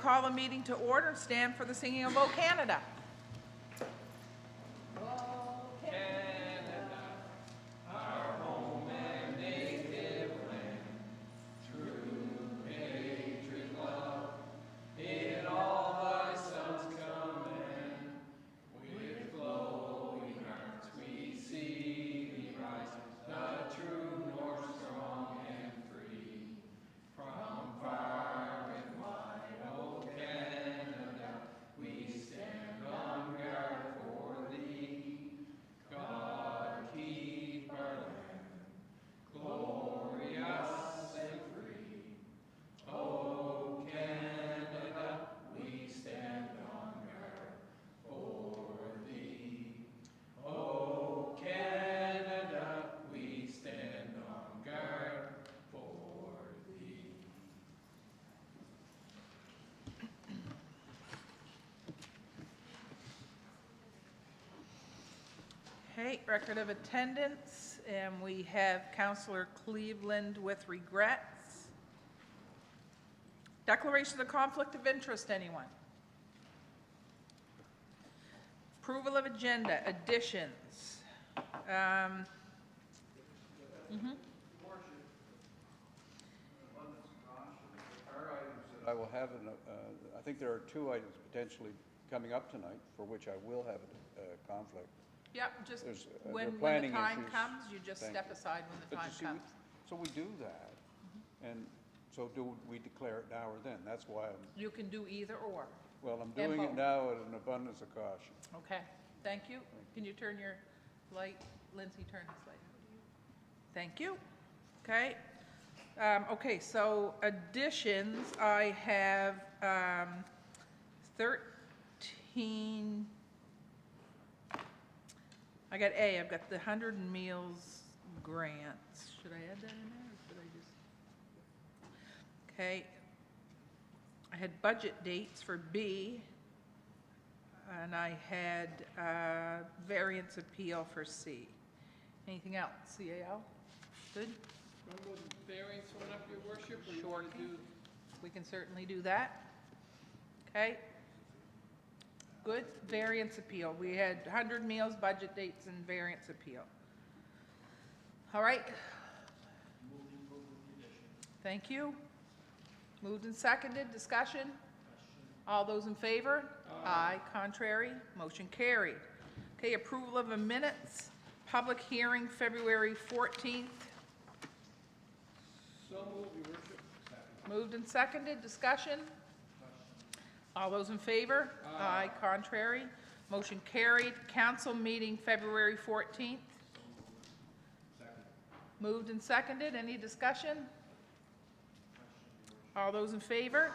call the meeting to order. Stand for the singing of O Canada. Okay, record of attendance, and we have Councillor Cleveland with regrets. Declaration of conflict of interest, anyone? Approval of agenda, additions. I will have, I think there are 2 items potentially coming up tonight for which I will have a conflict. Yep, just When the planning time issues. comes, you just Thank step you. aside when the But time you see, comes. so we do that, and so do we declare it now or then? That's why You can do either or. I'm And doing it both. now at an abundance of caution. Okay, thank you. Can you turn your light, Lindsay, turn this light? Thank you. Okay. Okay, so additions, I have 13. I got A, I've got the 100 Meals grants. Should I add that in there, or should I just? Okay. I had budget dates for B, and I had variance appeal for C. Anything else? CAO? Good? Variance one up, Your Worship, or you Sure want to can. do? We can certainly do that. Okay. Good. Variance appeal. We had 100 Meals, budget dates, and variance appeal. All right. Thank you. Moved and seconded. Discussion? All those in favor? Aye. Contrary? Motion carried. Okay, approval of the minutes. Public hearing February 14th. So moved, Your Worship. Moved and seconded. Discussion? All those in favor? Aye. Contrary? Motion carried. Council meeting February 14th. Moved and seconded. Any discussion? All those in favor?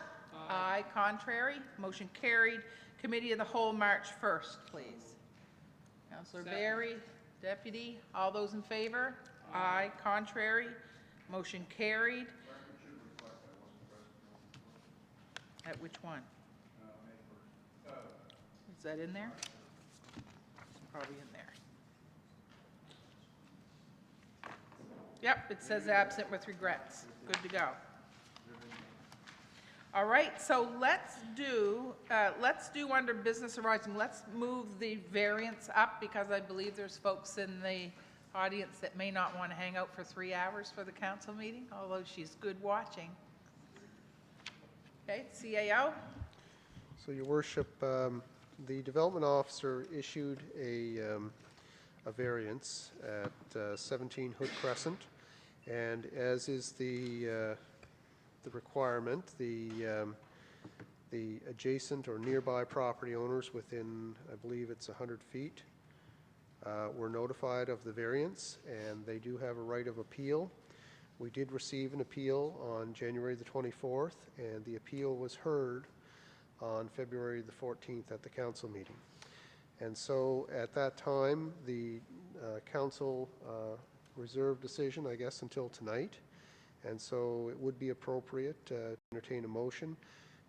Aye. Contrary? Motion carried. Committee of the Whole, March 1st, please. Councillor Barry, Deputy. All those in favor? Aye. Contrary? Motion carried. At which one? Is that in there? It's probably in there. Yep, it says absent with regrets. Good to go. All right, so let's do under business arising, let's move the variance up because I believe there's folks in the audience that may not want to hang out for 3 hours for the council meeting, although she's good watching. Okay, CAO? So, Your Worship, the development officer issued a variance at 17 Hood Crescent, and as is the requirement, the adjacent or nearby property owners within, I believe it's 100 feet, were notified of the variance, and they do have a right of appeal. We did receive an appeal on January the 24th, and the appeal was heard on February the 14th at the council meeting. And so at that time, the council reserved decision, I guess, until tonight. And so it would be appropriate to entertain a motion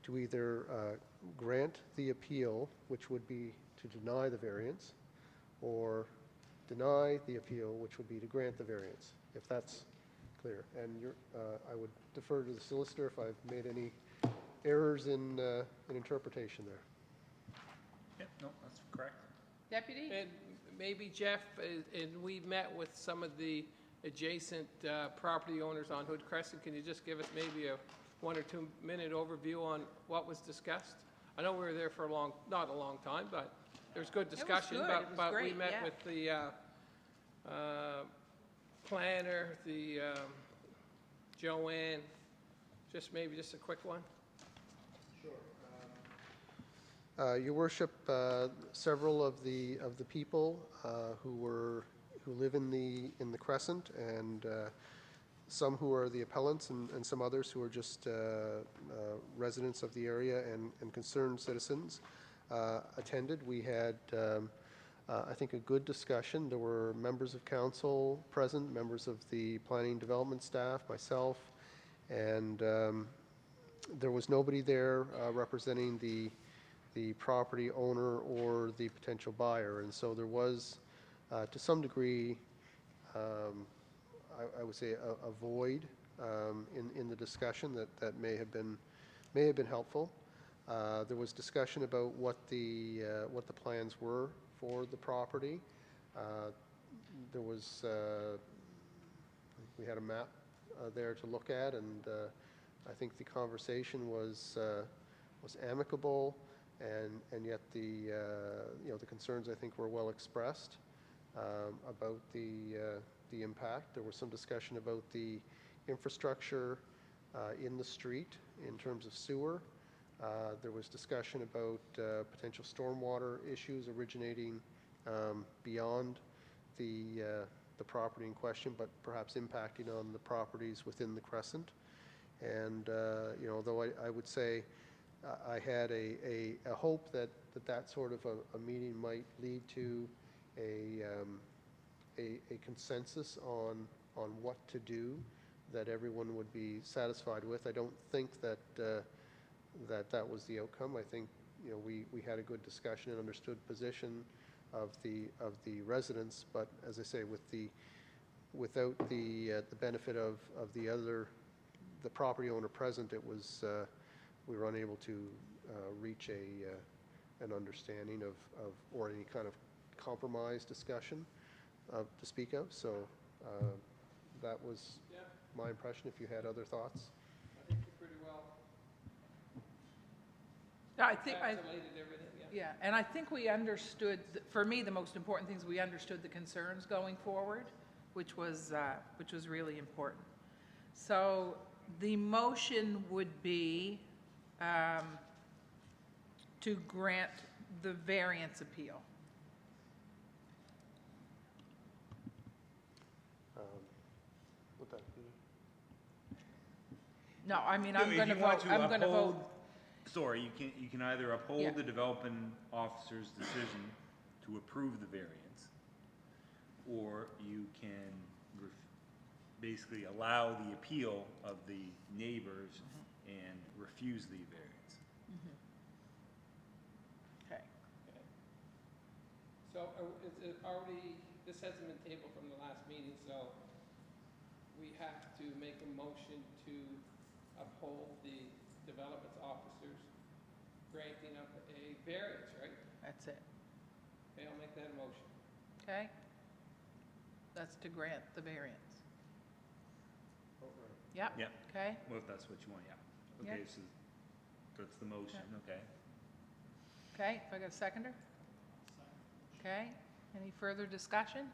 to either grant the appeal, which would be to deny the variance, or deny the appeal, which would be to grant the variance, if that's clear. And I would defer to the solicitor if I've made any errors in interpretation there. Yep, no, that's correct. Deputy? And maybe Jeff, and we met with some of the adjacent property owners on Hood Crescent. Can you just give us maybe a 1 or 2 minute overview on what was discussed? I know we were there for not a long time, but there was good discussion. good. It was But we great, met yeah. with the planner, the Joanne, just a quick one. Your worship, several of the people who live in the Crescent, and some who are the appellants, and some others who are just residents of the area and concerned citizens, attended. We had, I think, a good discussion. There were members of council present, members of the planning development staff, myself, and there was nobody there representing the property owner or the potential buyer. And so there was, to some degree, I would say a void in the discussion that may have been helpful. There was discussion about what the plans were for the property. There was, we had a map there to look at, and I think the conversation was amicable. And yet the concerns, I think, were well expressed about the impact. There was some discussion about the infrastructure in the street in terms of sewer. There was discussion about potential stormwater issues originating beyond the property in question, but perhaps impacting on the properties within the Crescent. And though I would say I had a hope that sort of a meeting might lead to a consensus on what to do that everyone would be satisfied with. I don't think that was the outcome. I think we had a good discussion and understood position of the residents, but as I say, without the benefit of the property owner present, it was we were unable to reach an understanding of or any kind of compromise discussion to speak of. So that was my impression. If you had other thoughts. I think you're pretty well I think, encapsulated everything, yeah. yeah, and I think we understood, for me, the most important things, we understood the concerns going forward, which was really important. So the motion would be to grant the variance appeal. Would that be? No, I mean, No, I'm if going to you want vote, I'm going to uphold- vote, Sorry, you can either Yeah. uphold the development officer's decision to approve the variance, or you can basically allow the appeal of the neighbors and refuse the variance. okay. So is it already, this hasn't been tabled from the last meeting, so we have to make a motion to uphold the development officers granting up a variance, right? That's it, Okay, I'll make that a motion. okay? That's to grant the variance. Yep, Yeah, okay, well, if that's what you want, yeah. Yeah. Okay, so that's the motion, okay. okay, if I got a seconder? Okay, any further discussion?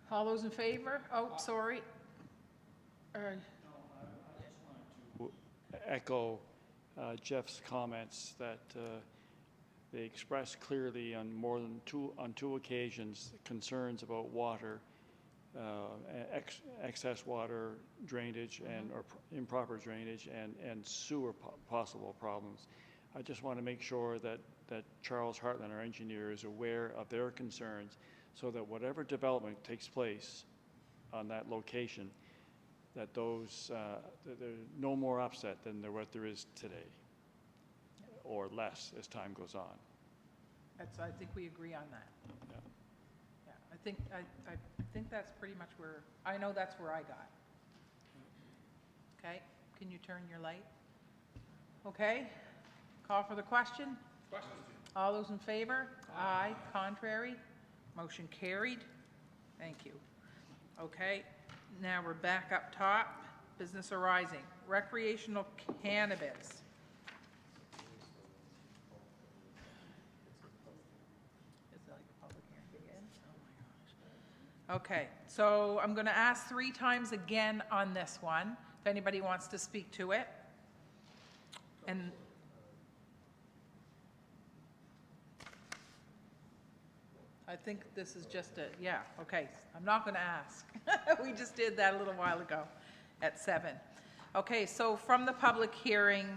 All those in favor? Oh, sorry. Echo Jeff's comments that they expressed clearly on two occasions concerns about water, excess water drainage and or improper drainage and sewer possible problems. I just want to make sure that Charles Hartland, our engineer, is aware of their concerns, so that whatever development takes place on that location, that there's no more upset than what there is today, or less as time goes on. That's, I think we agree on that. Yeah. Yeah, I think that's pretty much where, I know that's where I got. Okay, can you turn your light? Okay, call for the question. Question? All those in favor? Aye. Contrary? Motion carried. Thank you. Okay, now we're back up top. Business arising. Recreational cannabis. Is it like a public hearing again? Oh my gosh. Okay, so I'm going to ask 3 times again on this one, if anybody wants to speak to it. And I think this is just a, yeah, okay, I'm not going to ask. We just did that a little while ago at 7. Okay, so from the public hearing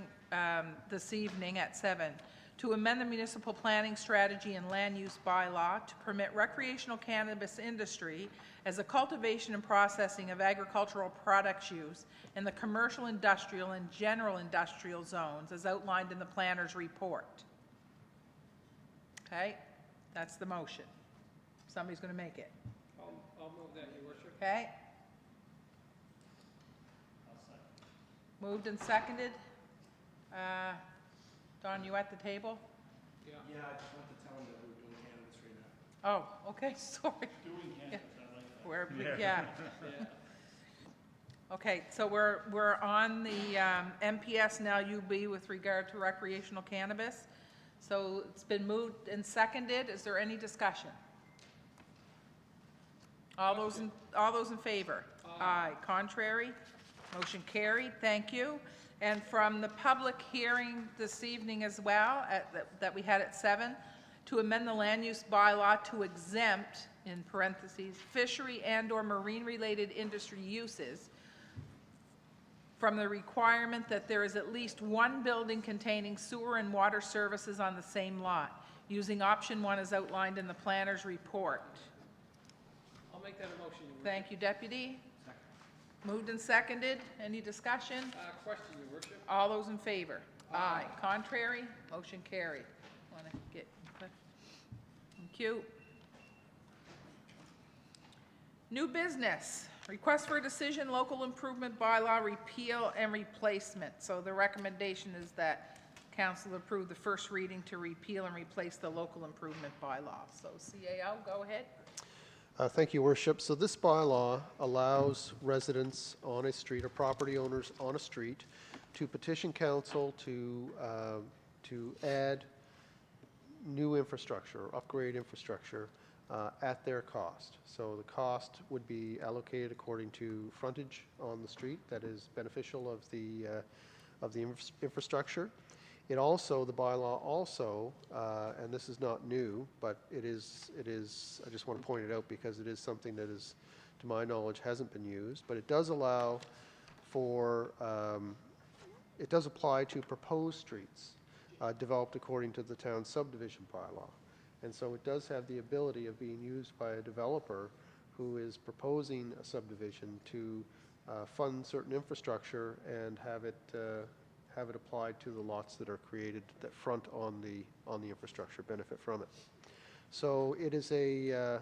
this evening at 7, to amend the municipal planning strategy and land use bylaw to permit recreational cannabis industry as a cultivation and processing of agricultural products use in the commercial, industrial, and general industrial zones as outlined in the planner's report. Okay, that's the motion. Somebody's going to make it. I'll move that, Your Worship. Okay? Moved and seconded. Don, you at the table? Yeah. Yeah, I just want to tell them that we're doing cannabis right now. Oh, okay, sorry. Doing cannabis, I like that. We're, yeah. Okay, so we're on the MPS now UB with regard to recreational cannabis. So it's been moved and seconded. Is there any discussion? All those in favor? Aye. Contrary? Motion carried. Thank you. And from the public hearing this evening as well, that we had at 7, to amend the land use bylaw to exempt, in parentheses, fishery and/or marine-related industry uses from the requirement that there is at least one building containing sewer and water services on the same lot, using option 1 as outlined in the planner's report. I'll make that a motion, Your Worship. Thank you, Deputy. Moved and seconded. Any discussion? Question, Your Worship. All those in favor? Aye. Contrary? Motion carried. Want to get quick? Thank you. New business. Request for a decision, local improvement bylaw repeal and replacement. So the recommendation is that council approve the first reading to repeal and replace the local improvement bylaw. So CAO, go ahead. Thank you, Worship. So this bylaw allows residents on a street or property owners on a street to petition council to add new infrastructure, upgrade infrastructure at their cost. So the cost would be allocated according to frontage on the street that is beneficial of the infrastructure. It also, the bylaw also, and this is not new, but it is, I just want to point it out because it is something that is, to my knowledge, hasn't been used, but it does allow for, it does apply to proposed streets developed according to the town subdivision bylaw. And so it does have the ability of being used by a developer who is proposing a subdivision to fund certain infrastructure and have it applied to the lots that are created that front on the infrastructure, benefit from it. So it is a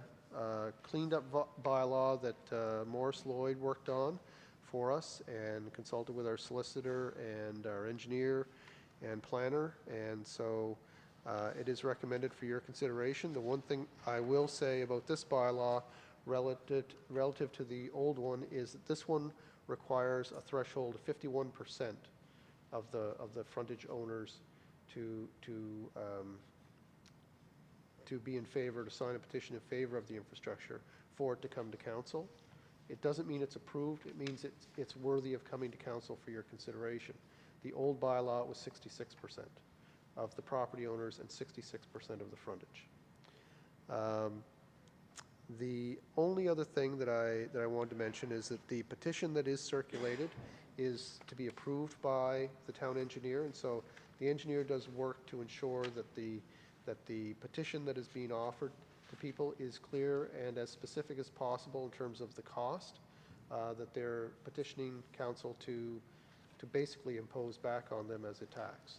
cleaned up bylaw that Morris Lloyd worked on for us and consulted with our solicitor and our engineer and planner, and so it is recommended for your consideration. The one thing I will say about this bylaw relative to the old one is that this one requires a threshold of 51% of the frontage owners to be in favor, to sign a petition in favor of the infrastructure for it to come to council. It doesn't mean it's approved. It means it's worthy of coming to council for your consideration. The old bylaw was 66% of the property owners and 66% of the frontage. The only other thing that I wanted to mention is that the petition that is circulated is to be approved by the town engineer, and so the engineer does work to ensure that the petition that is being offered to people is clear and as specific as possible in terms of the cost that they're petitioning council to basically impose back on them as a tax.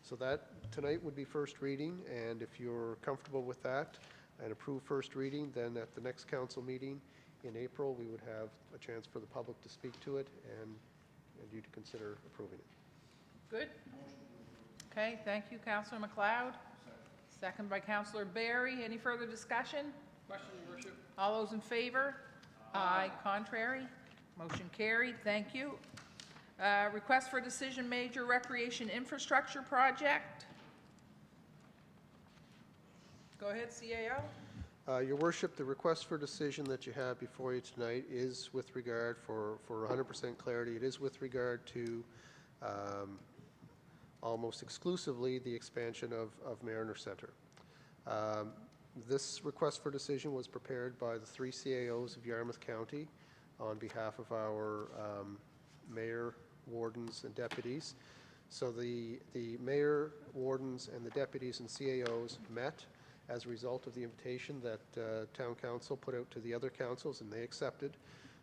So that tonight would be first reading, and if you're comfortable with that and approve first reading, then at the next council meeting in April, we would have a chance for the public to speak to it and you to consider approving it. Good? Okay, thank you, Councillor McLeod. Second by Councillor Barry. Any further discussion? Question, Your Worship? All those in favor? Aye. Contrary? Motion carried. Thank you. Request for decision, major recreation infrastructure project. Go ahead, CAO. Your Worship, the request for decision that you have before you tonight is with regard, for 100% clarity, it is with regard to almost exclusively the expansion of Mariner Centre. This request for decision was prepared by the 3 CAOs of Yarmouth County on behalf of our mayor, wardens, and deputies. So the mayor, wardens, and the deputies and CAOs met as a result of the invitation that town council put out to the other councils, and they accepted,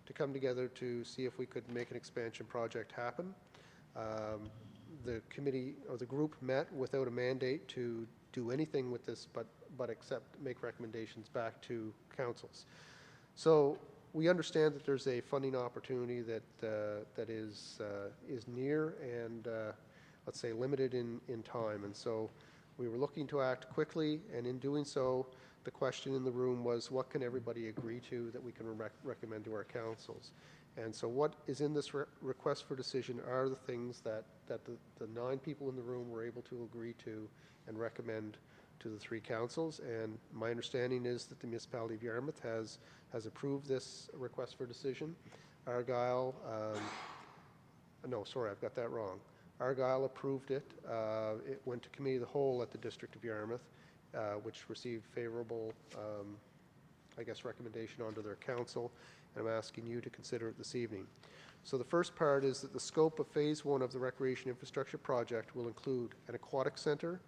to come together to see if we could make an expansion project happen. The committee, or the group, met without a mandate to do anything with this, but make recommendations back to councils. So we understand that there's a funding opportunity that is near and let's say limited in time, and so we were looking to act quickly, and in doing so, the question in the room was, what can everybody agree to that we can recommend to our councils? And so what is in this request for decision are the things that the 9 people in the room were able to agree to and recommend to the 3 councils. And my understanding is that the municipality of Yarmouth has approved this request for decision. Argyle, no, sorry, I've got that wrong. Argyle approved it. It went to committee of the whole at the District of Yarmouth, which received favorable, I guess, recommendation onto their council. And I'm asking you to consider it this evening. So the first part is that the scope of Phase 1 of the Recreation Infrastructure Project will include an aquatic centre,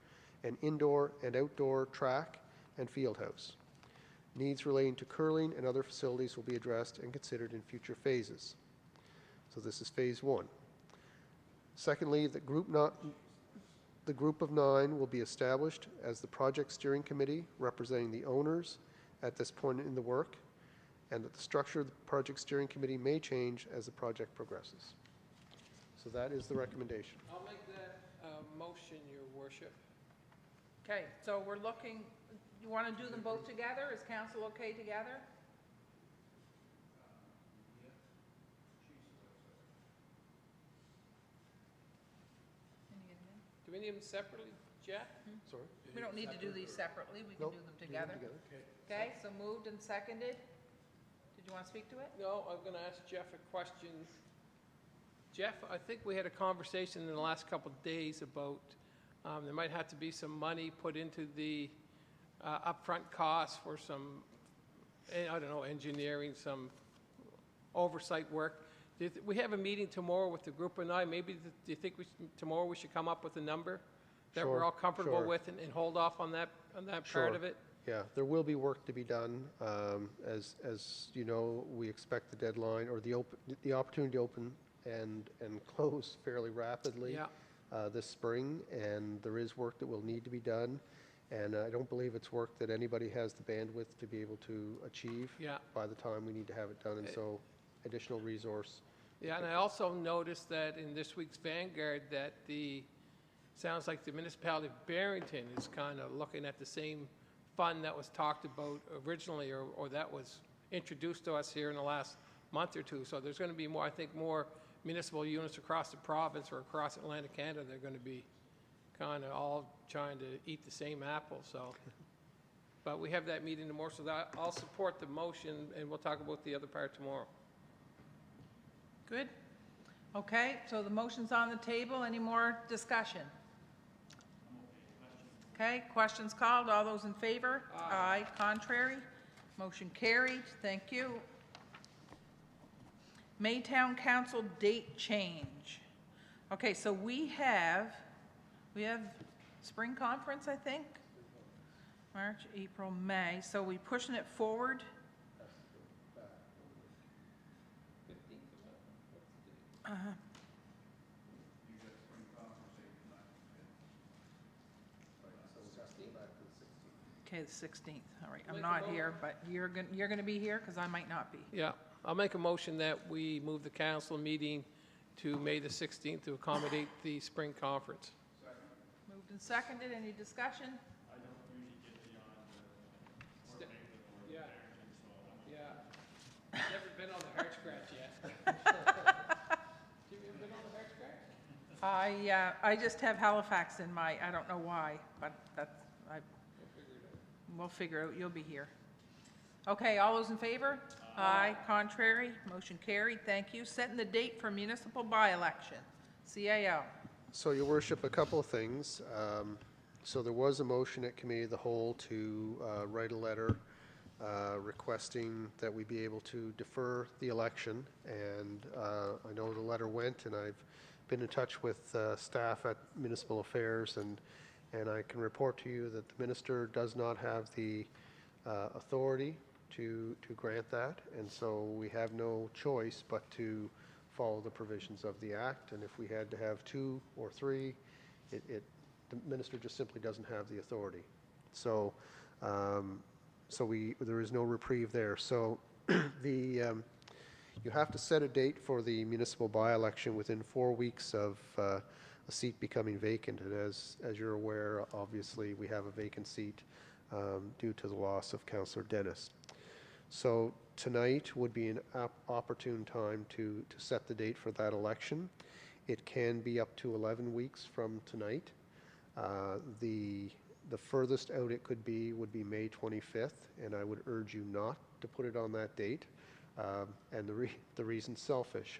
an indoor and outdoor track and field house. Needs relating to curling and other facilities will be addressed and considered in future phases. So this is Phase 1. Secondly, the group of 9 will be established as the project steering committee representing the owners at this point in the work, and that the structure of the project steering committee may change as the project progresses. So that is the recommendation. I'll make that motion, Your Worship. Okay, so we're looking, you want to do them both together? Is council okay together? Do we need them separately, Jeff? Sorry? We don't need to do these separately, we can Nope, do them do them together. together. Okay, so moved and seconded. Did you want to speak to it? No, I'm going to ask Jeff a question. Jeff, I think we had a conversation in the last couple of days about there might have to be some money put into the upfront costs for some, I don't know, engineering, some oversight work. We have a meeting tomorrow with the group and I. Maybe, do you think tomorrow we should come up with a number that we're Sure, all comfortable sure. with and hold off on that part Sure. of it? Yeah, there will be work to be done. As you know, we expect the deadline or the opportunity to open and close fairly rapidly Yeah. this spring, and there is work that will need to be done. And I don't believe it's work that anybody has the bandwidth to be able to achieve Yeah. by the time we need to have it done, and so additional resource. Yeah, and I also noticed that in this week's Vanguard that sounds like the municipality of Barrington is kind of looking at the same fund that was talked about originally or that was introduced to us here in the last month or two. So there's going to be more, I think, more municipal units across the province or across Atlantic Canada. They're going to be kind of all trying to eat the same apple, so. But we have that meeting tomorrow, so I'll support the motion, and we'll talk about the other part tomorrow. Good. Okay, so the motion's on the table. Any more discussion? Okay, questions called. All those in favor? Aye. Contrary? Motion carried. Thank you. Maytown Council date change. Okay, so we have spring conference, I think? March, April, May. So we pushing it forward? Okay, the 16th. All right, I'm not here, but you're going to be here because I might not be. Yeah, I'll make a motion that we move the council meeting to May the 16th to accommodate the spring conference. Moved and seconded. Any discussion? Yeah. Yeah. Never been on the heart scratch yet. You ever been on the heart scratch? I just have Halifax in my, I don't know why, but that's, we'll figure it out. You'll be here. Okay, all those in favor? Aye. Contrary? Motion carried. Thank you. Setting the date for municipal by-election. CAO. So, Your Worship, a couple of things. So there was a motion at Committee of the Whole to write a letter requesting that we be able to defer the election. And I know the letter went, and I've been in touch with staff at Municipal Affairs, and I can report to you that the minister does not have the authority to grant that, and so we have no choice but to follow the provisions of the Act, and if we had to have 2 or 3, the minister just simply doesn't have the authority. So, there is no reprieve there. So, you have to set a date for the municipal by-election within 4 weeks of a seat becoming vacant, and as you're aware, obviously, we have a vacant seat due to the loss of Councillor Dennis. So tonight would be an opportune time to set the date for that election. It can be up to 11 weeks from tonight. The furthest out it could be would be May 25th, and I would urge you not to put it on that date. And the reason's selfish.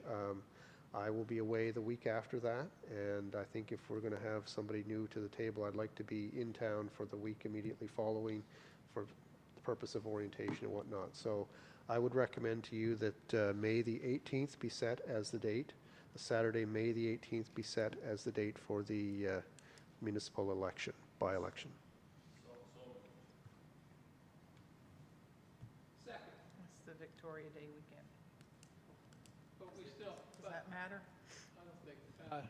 I will be away the week after that, and I think if we're going to have somebody new to the table, I'd like to be in town for the week immediately following for the purpose of orientation and whatnot. So I would recommend to you that May the 18th be set as the date. The Saturday, May the 18th be set as the date for the municipal election, by-election. Second. It's the Victoria Day weekend. But we still, Does that matter? I don't think,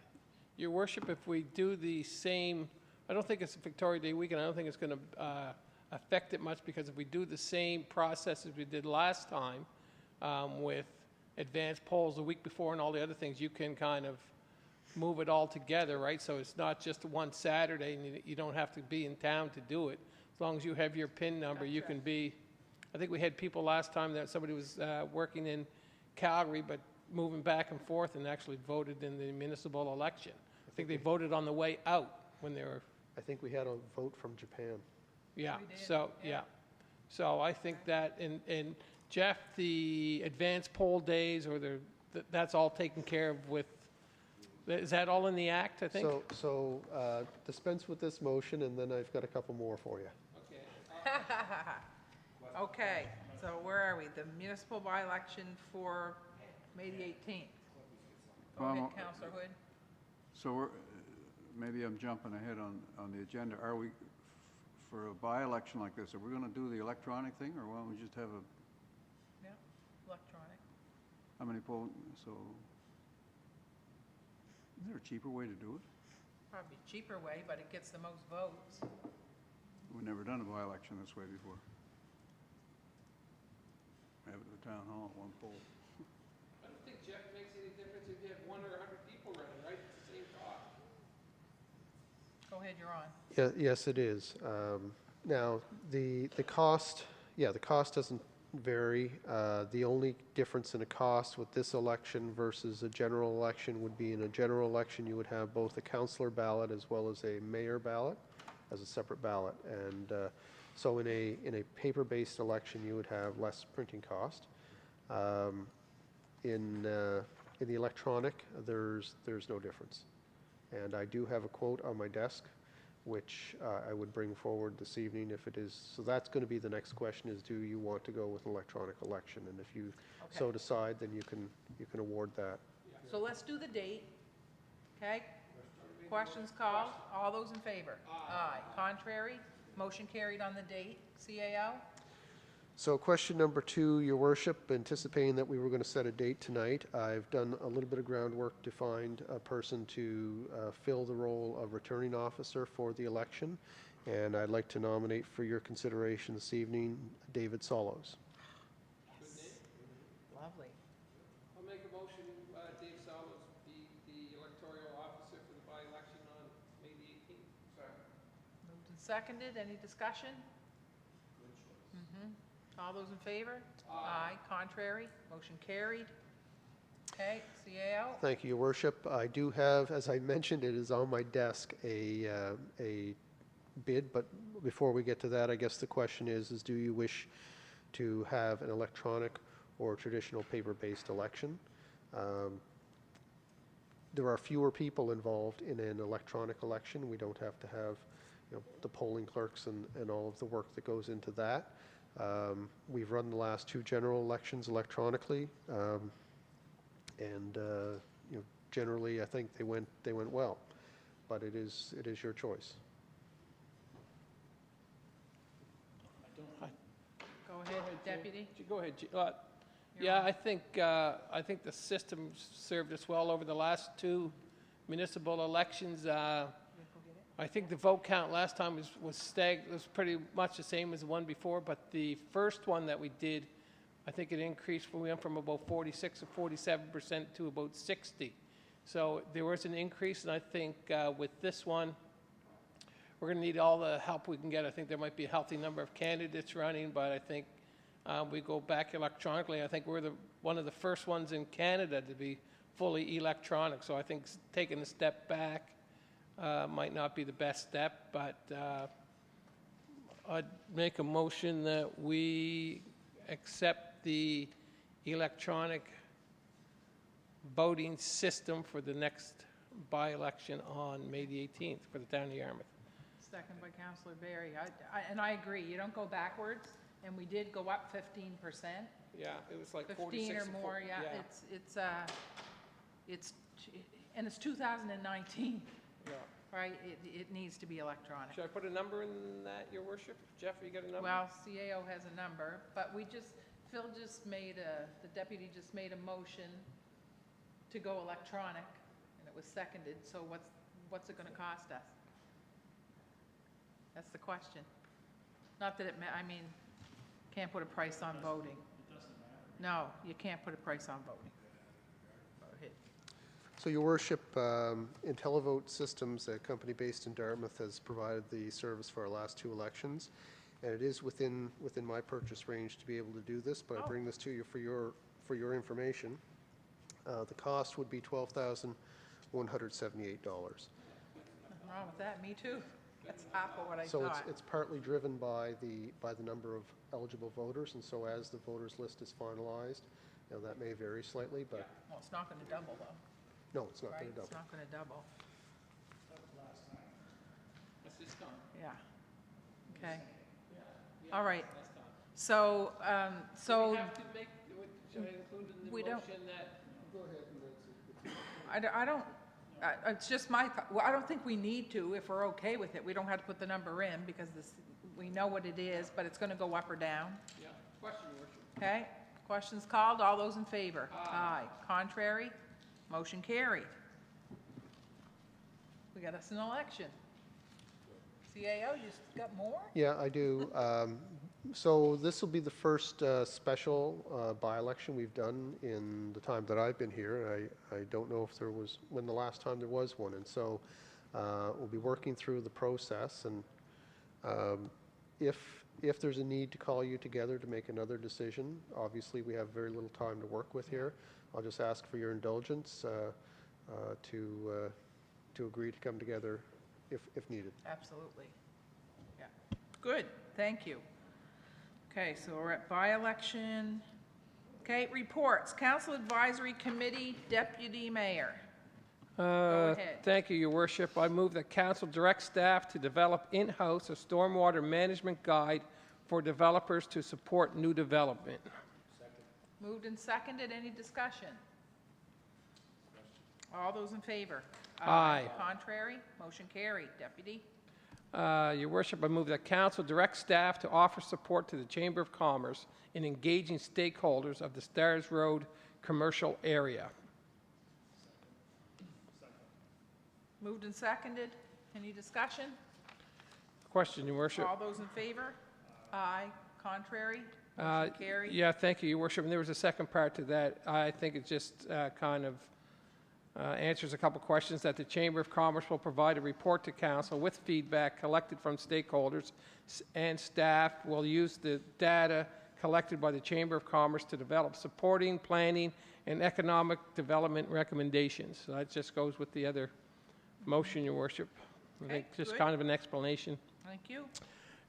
Your Worship, if we do the same, I don't think it's a Victoria Day weekend, I don't think it's going to affect it much, because if we do the same process as we did last time with advanced polls the week before and all the other things, you can kind of move it all together, right? So it's not just one Saturday, and you don't have to be in town to do it. As long as you have your PIN number, you can be, I think we had people last time that somebody was working in Calgary, but moving back and forth and actually voted in the municipal election. I think they voted on the way out when they were. I think we had a vote from Japan. Yeah, We did, so, yeah. yeah. So I think that, and Jeff, the advanced poll days, or that's all taken care of with, is that all in the Act, I think? So dispense with this motion, and then I've got a couple more for you. Okay. Okay, so where are we? The municipal by-election for May the 18th. Go ahead, Councillor Hood. So maybe I'm jumping ahead on the agenda. Are we, for a by-election like this, are we going to do the electronic thing, or why don't we just have Yeah, electronic. how many poll, so, is there a cheaper way to do it? Probably a cheaper way, but it gets the most votes. We've never done a by-election this way before. Have it at the town hall, one poll. I don't think, Jeff, it makes any difference if you have 1 or 100 people running, right? It's the same cost. Go ahead, you're on. Yes, it is. Now, the cost, the cost doesn't vary. The only difference in a cost with this election versus a general election would be in a general election, you would have both a councillor ballot as well as a mayor ballot as a separate ballot. And so in a paper-based election, you would have less printing cost. In the electronic, there's no difference. And I do have a quote on my desk, which I would bring forward this evening if it is. So that's going to be the next question: is do you want to go with an electronic election? And if you so decide, then you can award that. So let's do the date, okay? Questions called? All those in favor? Aye. Contrary? Motion carried on the date. CAO? So question number 2, Your Worship, anticipating that we were going to set a date tonight, I've done a little bit of groundwork to find a person to fill the role of returning officer for the election, and I'd like to nominate for your consideration this evening David Solos. Lovely. I'll make a motion, Dave Salos be seconded. Any discussion? All those in favor? Aye. Contrary? Motion carried. Okay, CAO? Thank you, Your Worship. I do have, as I mentioned, it is on my desk, a bid, but before we get to that, I guess the question is do you wish to have an electronic or traditional paper-based election? There are fewer people involved in an electronic election. We don't have to have, the polling clerks and all of the work that goes into that. We've run the last 2 general elections electronically, and generally, I think they went well. But it is your choice. Go ahead, Deputy. Go ahead. Yeah, I think the system served us well over the last 2 municipal elections. I think the vote count last time was pretty much the same as the one before, but the first one that we did, I think it increased. We went from about 46 or 47% to about 60. So there was an increase, and I think with this one, we're going to need all the help we can get. I think there might be a healthy number of candidates running, but I think we go back electronically. I think we're one of the first ones in Canada to be fully electronic. So I think taking a step back might not be the best step, but I'd make a motion that we accept the electronic voting system for the next by-election on May the 18th for the town of Yarmouth. Second by Councillor Barry. And I agree, you don't go backwards, and we did go up 15%. Yeah, it was like 15 or more, yeah. It's 2019, Yeah. right? It needs to be electronic. Should I put a number in that, Your Worship? Jeff, you got a number? Well, CAO has a number, but Phil just made the deputy just made a motion to go electronic, and it was seconded, so what's it gonna cost us? That's the question. Not that can't put a price on voting. It doesn't matter. No, you can't put a price on voting. Go ahead. So, Your Worship, IntelliVote Systems, a company based in Dartmouth, has provided the service for our last 2 elections, and it is within my purchase range to be able to do this. But I bring this to you for your information. The cost would be $12,178. Nothing wrong with that. Me too. That's half of what I So thought. it's partly driven by the number of eligible voters, and so as the voters list is finalized, that may vary slightly, but Well, it's not going to double though, no, it's not right? going to It's double. not going to double. That's this time. Yeah. Okay. All right. So, We have to make, should I include in the We don't- motion that? I don't, it's just I don't think we need to if we're okay with it. We don't have to put the number in because we know what it is, but it's going to go up or down. Yeah, question, Your Worship. Okay? Questions called? All those in favor? Aye. Contrary? Motion carried. We got us an election. CAO, you got more? Yeah, I do. So this will be the first special by-election we've done in the time that I've been here. I don't know if there was, when the last time there was one. And so we'll be working through the process. And if there's a need to call you together to make another decision, obviously we have very little time to work with here. I'll just ask for your indulgence to agree to come together if needed. Absolutely. Yeah. Good, thank you. Okay, so we're at by-election. Okay, reports. Council Advisory Committee, Deputy Mayor. Go ahead. Thank you, Your Worship. I move that council direct staff to develop in-house a stormwater management guide for developers to support new development. Moved and seconded. Any discussion? All those in favor? Aye. Contrary? Motion carried. Deputy? Your Worship, I move that council direct staff to offer support to the Chamber of Commerce in engaging stakeholders of the Stars Road commercial area. Moved and seconded. Any discussion? Question, Your Worship. All those in favor? Aye. Contrary? Motion carried. Yeah, thank you, Your Worship. And there was a second part to that. I think it's just kind of answers a couple questions, that the Chamber of Commerce will provide a report to council with feedback collected from stakeholders, and staff will use the data collected by the Chamber of Commerce to develop supporting, planning, and economic development recommendations. So that just goes with the other motion, Your Worship. I think Okay, just good. kind of an explanation. Thank you.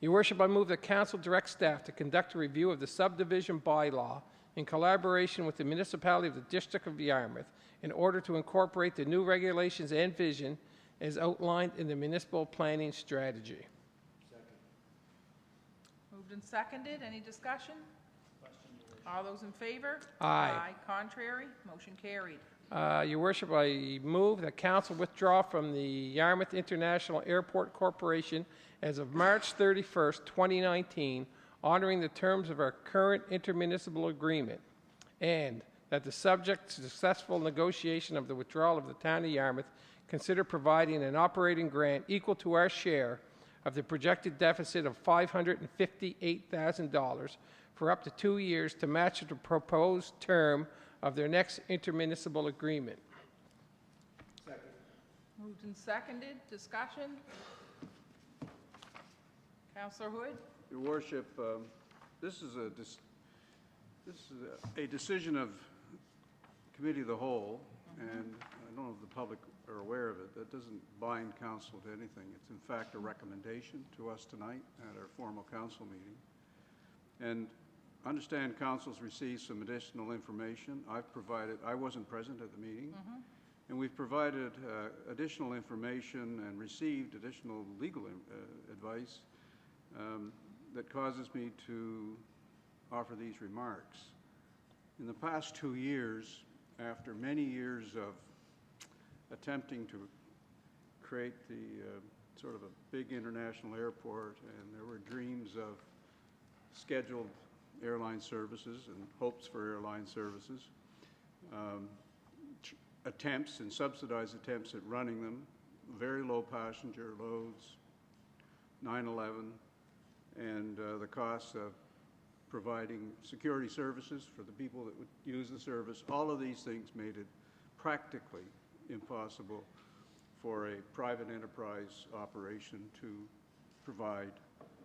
Your Worship, I move that council direct staff to conduct a review of the subdivision bylaw in collaboration with the municipality of the District of Yarmouth in order to incorporate the new regulations and vision as outlined in the municipal planning strategy. Moved and seconded. Any discussion? All those in favor? Aye. Contrary? Motion carried. Your Worship, I move that council withdraw from the Yarmouth International Airport Corporation as of March 31st, 2019, honoring the terms of our current intermunicipal agreement, and that the subject to successful negotiation of the withdrawal of the town of Yarmouth, consider providing an operating grant equal to our share of the projected deficit of $558,000 for up to 2 years to match the proposed term of their next intermunicipal agreement. Moved and seconded. Discussion? Councillor Hood? Your Worship, this is a decision of Committee of the Whole, and I don't know if the public are aware of it. That doesn't bind council to anything. It's in fact a recommendation to us tonight at our formal council meeting. And understand council's received some additional information. I wasn't present at the meeting, and we've provided additional information and received additional legal advice that causes me to offer these remarks. In the past 2 years, after many years of attempting to create the sort of a big international airport, and there were dreams of scheduled airline services and hopes for airline services, attempts and subsidized attempts at running them, very low passenger loads, 9/11, and the costs of providing security services for the people that would use the service. All of these things made it practically impossible for a private enterprise operation to provide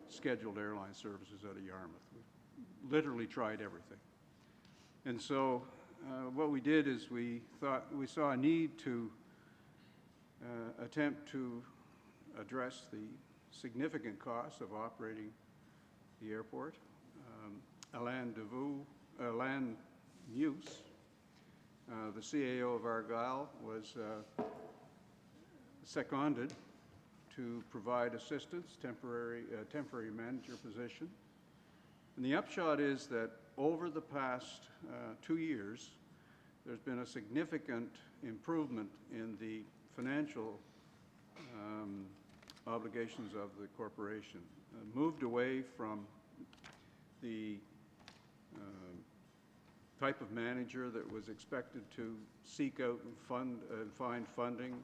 scheduled airline services out of Yarmouth. We literally tried everything. And so what we did is we saw a need to attempt to address the significant costs of operating the airport. Alain Muse, the CAO of Argyle, was seconded to provide assistance, temporary manager position. And the upshot is that over the past 2 years, there's been a significant improvement in the financial obligations of the corporation. Moved away from the type of manager that was expected to seek out and find funding.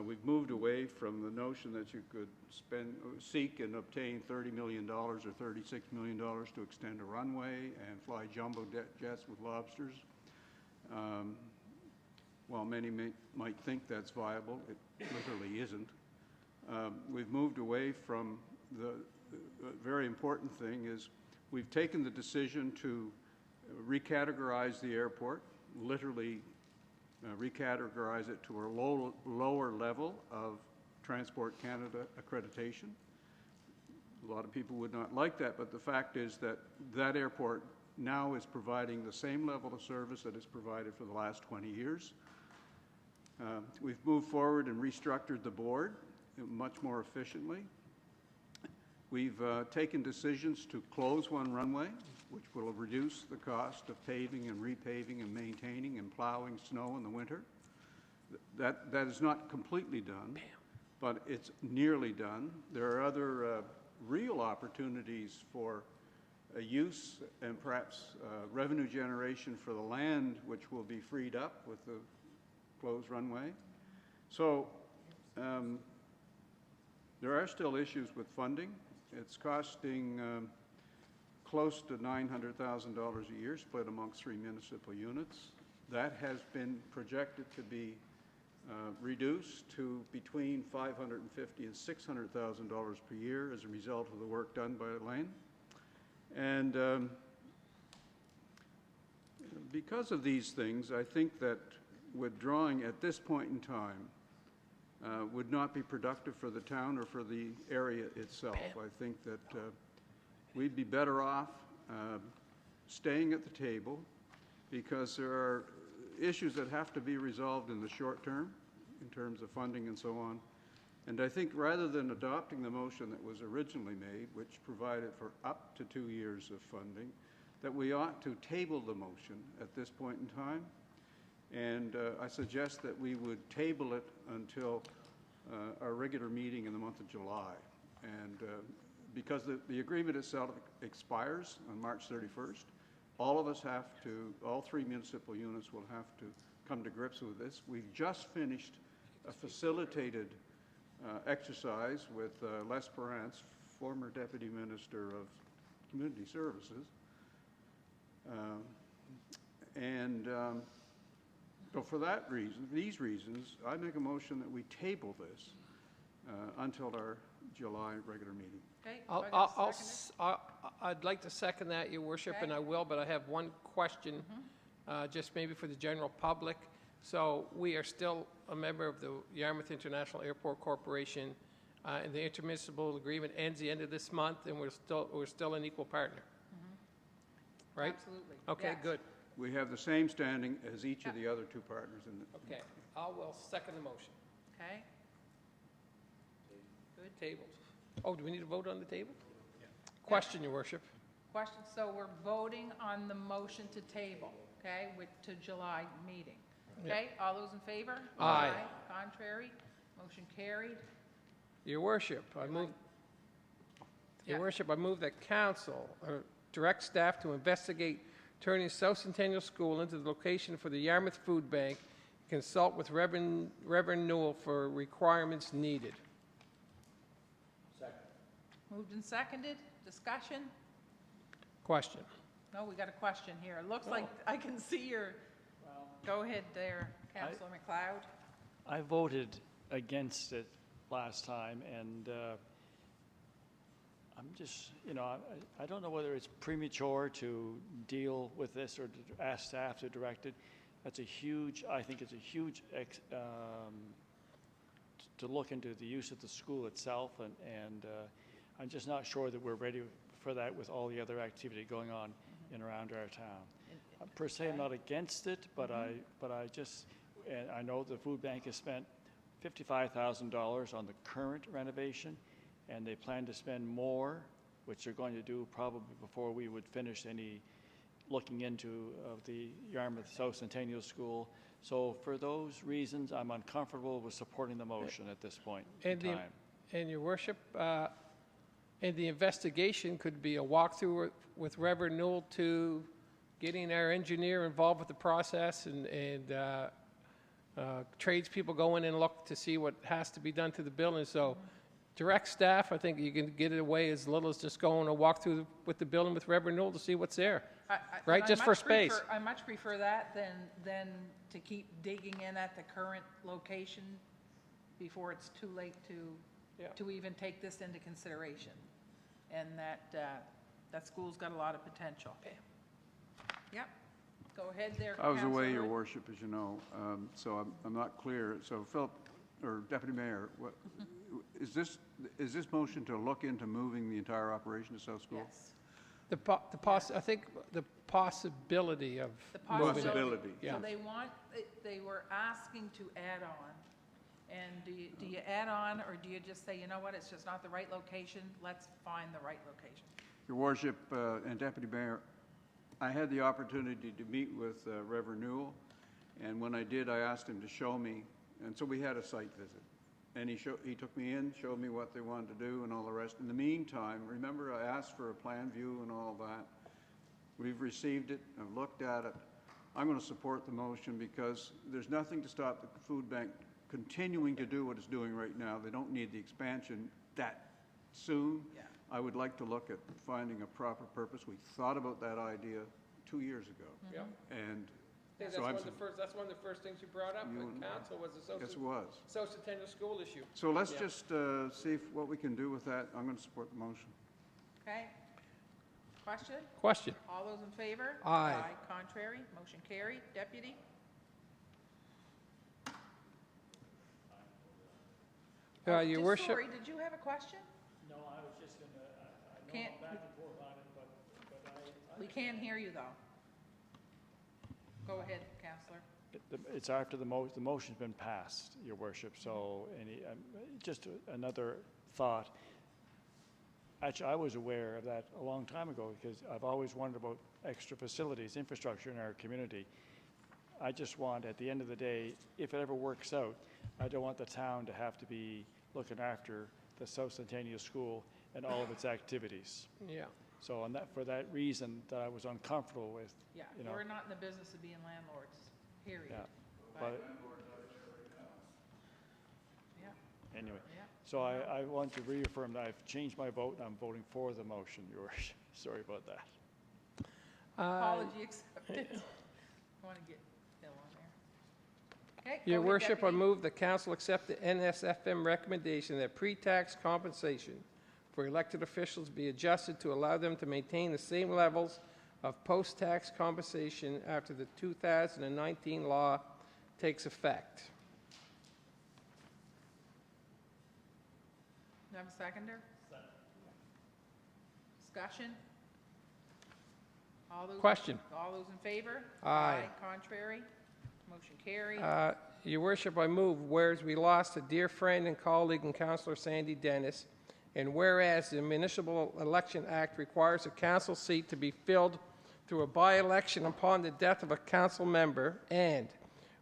We've moved away from the notion that you could seek and obtain $30 million or $36 million to extend a runway and fly jumbo jets with lobsters. While many might think that's viable, it literally isn't. We've moved away from the very important thing is we've taken the decision to recategorize the airport, literally recategorize it to a lower level of Transport Canada accreditation. A lot of people would not like that, but the fact is that that airport now is providing the same level of service that it's provided for the last 20 years. We've moved forward and restructured the board much more efficiently. We've taken decisions to close one runway, which will reduce the cost of paving and repaving and maintaining and plowing snow in the winter. That is not completely done, but it's nearly done. There are other real opportunities for use and perhaps revenue generation for the land, which will be freed up with the closed runway. So there are still issues with funding. It's costing close to $900,000 a year split amongst 3 municipal units. That has been projected to be reduced to between $550,000 and $600,000 per year as a result of the work done by Elaine. And because of these things, I think that withdrawing at this point in time would not be productive for the town or for the area itself. I think that we'd be better off staying at the table, because there are issues that have to be resolved in the short term in terms of funding and so on. And I think rather than adopting the motion that was originally made, which provided for up to 2 years of funding, that we ought to table the motion at this point in time. And I suggest that we would table it until our regular meeting in the month of July. And because the agreement itself expires on March 31st, all of us have to, all 3 municipal units will have to come to grips with this. We've just finished a facilitated exercise with Les Perrance, former Deputy Minister of Community Services. So for that reason, these reasons, I make a motion that we table this until our July regular meeting. Okay, do I get a second? I'd like to second that, Your Worship, and Okay. I will, but I have one question, just maybe for the general public. So we are still a member of the Yarmouth International Airport Corporation, and the intermunicipal agreement ends the end of this month, and we're still an equal partner. Right? Absolutely. Okay, Yes. good. We have the same standing as each of the other 2 partners in the. Okay, I will second the motion. Okay. Good. Tabled. Oh, do we need to vote on the table? Question, Your Worship. Question, so we're voting on the motion to table, okay, to July meeting. Okay, all those in favor? Aye. Contrary? Motion carried. Your Worship, I move, Yeah. Your Worship, I move that council direct staff to investigate turning South Centennial School into the location for the Yarmouth Food Bank, consult with Reverend Newell for requirements needed. Moved and seconded. Discussion? Question. No, we got a question here. It looks like I can see your, go ahead there, Councillor McLeod. I voted against it last time, and I'm just, I don't know whether it's premature to deal with this or to ask staff to direct it. I think it's a huge, to look into the use of the school itself, and I'm just not sure that we're ready for that with all the other activity going on in around our town. Per se, I'm not against it, but I just, and I know the food bank has spent $55,000 on the current renovation, and they plan to spend more, which they're going to do probably before we would finish any looking into of the Yarmouth South Centennial School. So for those reasons, I'm uncomfortable with supporting the motion at this point in time. And Your Worship, and the investigation could be a walkthrough with Reverend Newell to getting our engineer involved with the process, and tradespeople go in and look to see what has to be done to the building. So direct staff, I think you can get it away as little as just going a walk through with the building with Reverend Newell to see what's there. Right, And I just for much space. I much prefer that than to keep digging in at the current location before it's too late to even take this into consideration. And that school's got a lot of potential. Yep. Go ahead there, I was away, Councillor Your Hood. Worship, as you know, so I'm not clear. So Philip, or Deputy Mayor, what, is this motion to look into moving the entire operation to South School? Yes. I think the possibility of The moving it. Possibility. Yeah. So they were asking to add on. And do you add on, or do you just say, you know what, it's just not the right location, let's find the right location? Your Worship and Deputy Mayor, I had the opportunity to meet with Reverend Newell, and when I did, I asked him to show me, and so we had a site visit. And he took me in, showed me what they wanted to do and all the rest. In the meantime, remember I asked for a plan view and all that. We've received it, I've looked at it. I'm going to support the motion because there's nothing to stop the food bank continuing to do what it's doing right now. They don't need the expansion that soon. Yeah. I would like to look at finding a proper purpose. We thought about that idea 2 years ago. Yeah. And think So that's one of the first things you brought up with council was the Yes, it was. Centennial School issue. So let's Yeah. just see what we can do with that. I'm going to support the motion. Okay. Question? Question. All those in favor? Aye. Contrary? Motion carried. Deputy? Your Just worship, Sorry, did you have a question? No, I was just going to, I Can't- I'm back and forth on it, but We can't hear you, though. Go ahead, Counselor. it's after the motion's been passed, Your Worship, so just another thought. Actually, I was aware of that a long time ago because I've always wondered about extra facilities, infrastructure in our community. I just want, at the end of the day, if it ever works out, I don't want the town to have to be looking after the South Centennial School and all of its activities. yeah. So for that reason, that I was uncomfortable with, Yeah, you know. we're not in the business of being landlords, period. Yeah, But, but yeah, anyway. yeah. So I want to reaffirm that I've changed my vote and I'm voting for the motion, Your Worship. Sorry about that. Apology accepted. Want to get Bill on there. Okay, go Your ahead, worship, I Deputy. move the council accept the NSFM recommendation that pre-tax compensation for elected officials be adjusted to allow them to maintain the same levels of post-tax compensation after the 2019 law takes effect. You have a seconder? Discussion? All those? Question. All those in favor? Aye. Contrary? Motion carried. Your worship, I move, whereas we lost a dear friend and colleague in Councillor Sandy Dennis, and whereas the Municipal Election Act requires a council seat to be filled through a by-election upon the death of a council member, and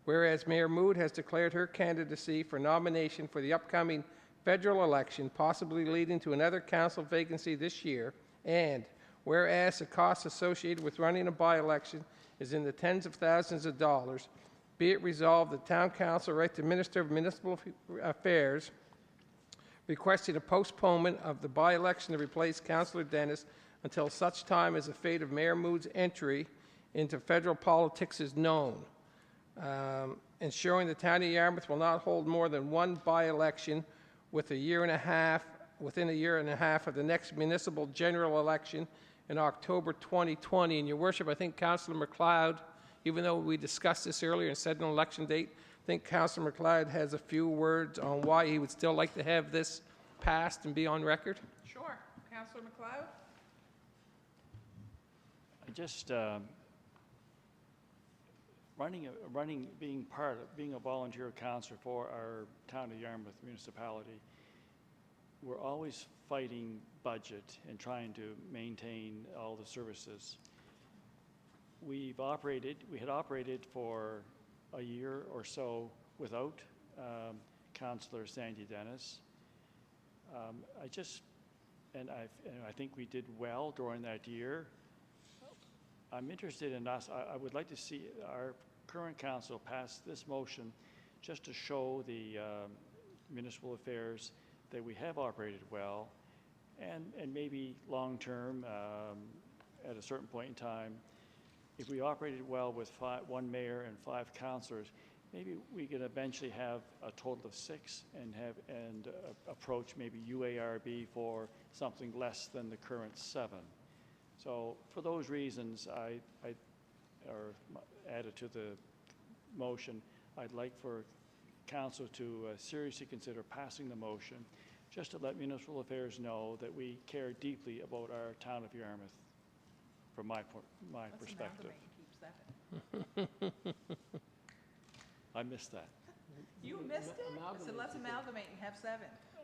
whereas Mayor Mood has declared her candidacy for nomination for the upcoming federal election, possibly leading to another council vacancy this year, and whereas the cost associated with running a by-election is in the tens of thousands of dollars, be it resolved, the Town Council write to Minister of Municipal Affairs requesting a postponement of the by-election to replace Councillor Dennis until such time as the fate of Mayor Mood's entry into federal politics is known. Ensuring the town of Yarmouth will not hold more than one by-election within a year and a half of the next municipal general election in October 2020. And Your Worship, I think Councillor MacLeod, even though we discussed this earlier and said an election date, I think Councillor MacLeod has a few words on why he would still like to have this passed and be on record. Sure. Counselor McLeod? I just, being a volunteer councillor for our town of Yarmouth municipality, we're always fighting budget and trying to maintain all the services. We had operated for a year or so without Councillor Sandy Dennis. I think we did well during that year. I'm interested in us, I would like to see our current council pass this motion just to show the municipal affairs that we have operated well, and maybe long-term, at a certain point in time, if we operated well with one mayor and 5 councillors, maybe we could eventually have a total of 6 and approach maybe UARB for something less than the current 7. So for those reasons, added to the motion, I'd like for council to seriously consider passing the motion, just to let municipal affairs know that we care deeply about our town of Yarmouth, from my Let's perspective. amalgamate and keep 7. I missed that. You missed it? I said, let's amalgamate and have 7.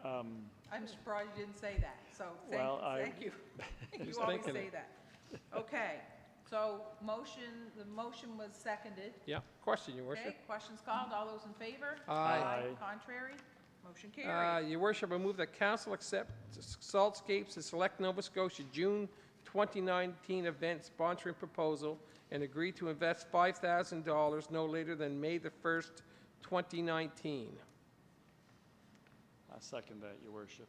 Um, I'm surprised you didn't say that, so Well, thank you. You Just always thinking say it. that. Okay, so the motion was seconded. Yeah, question, Your Worship. Okay, questions called, all those in favor? Aye. Contrary? Motion carried. Your Worship, I move that council accept Saltscapes to Select Nova Scotia June 2019 event sponsoring proposal and agree to invest $5,000 no later than May the 1st, 2019. I second that, Your Worship.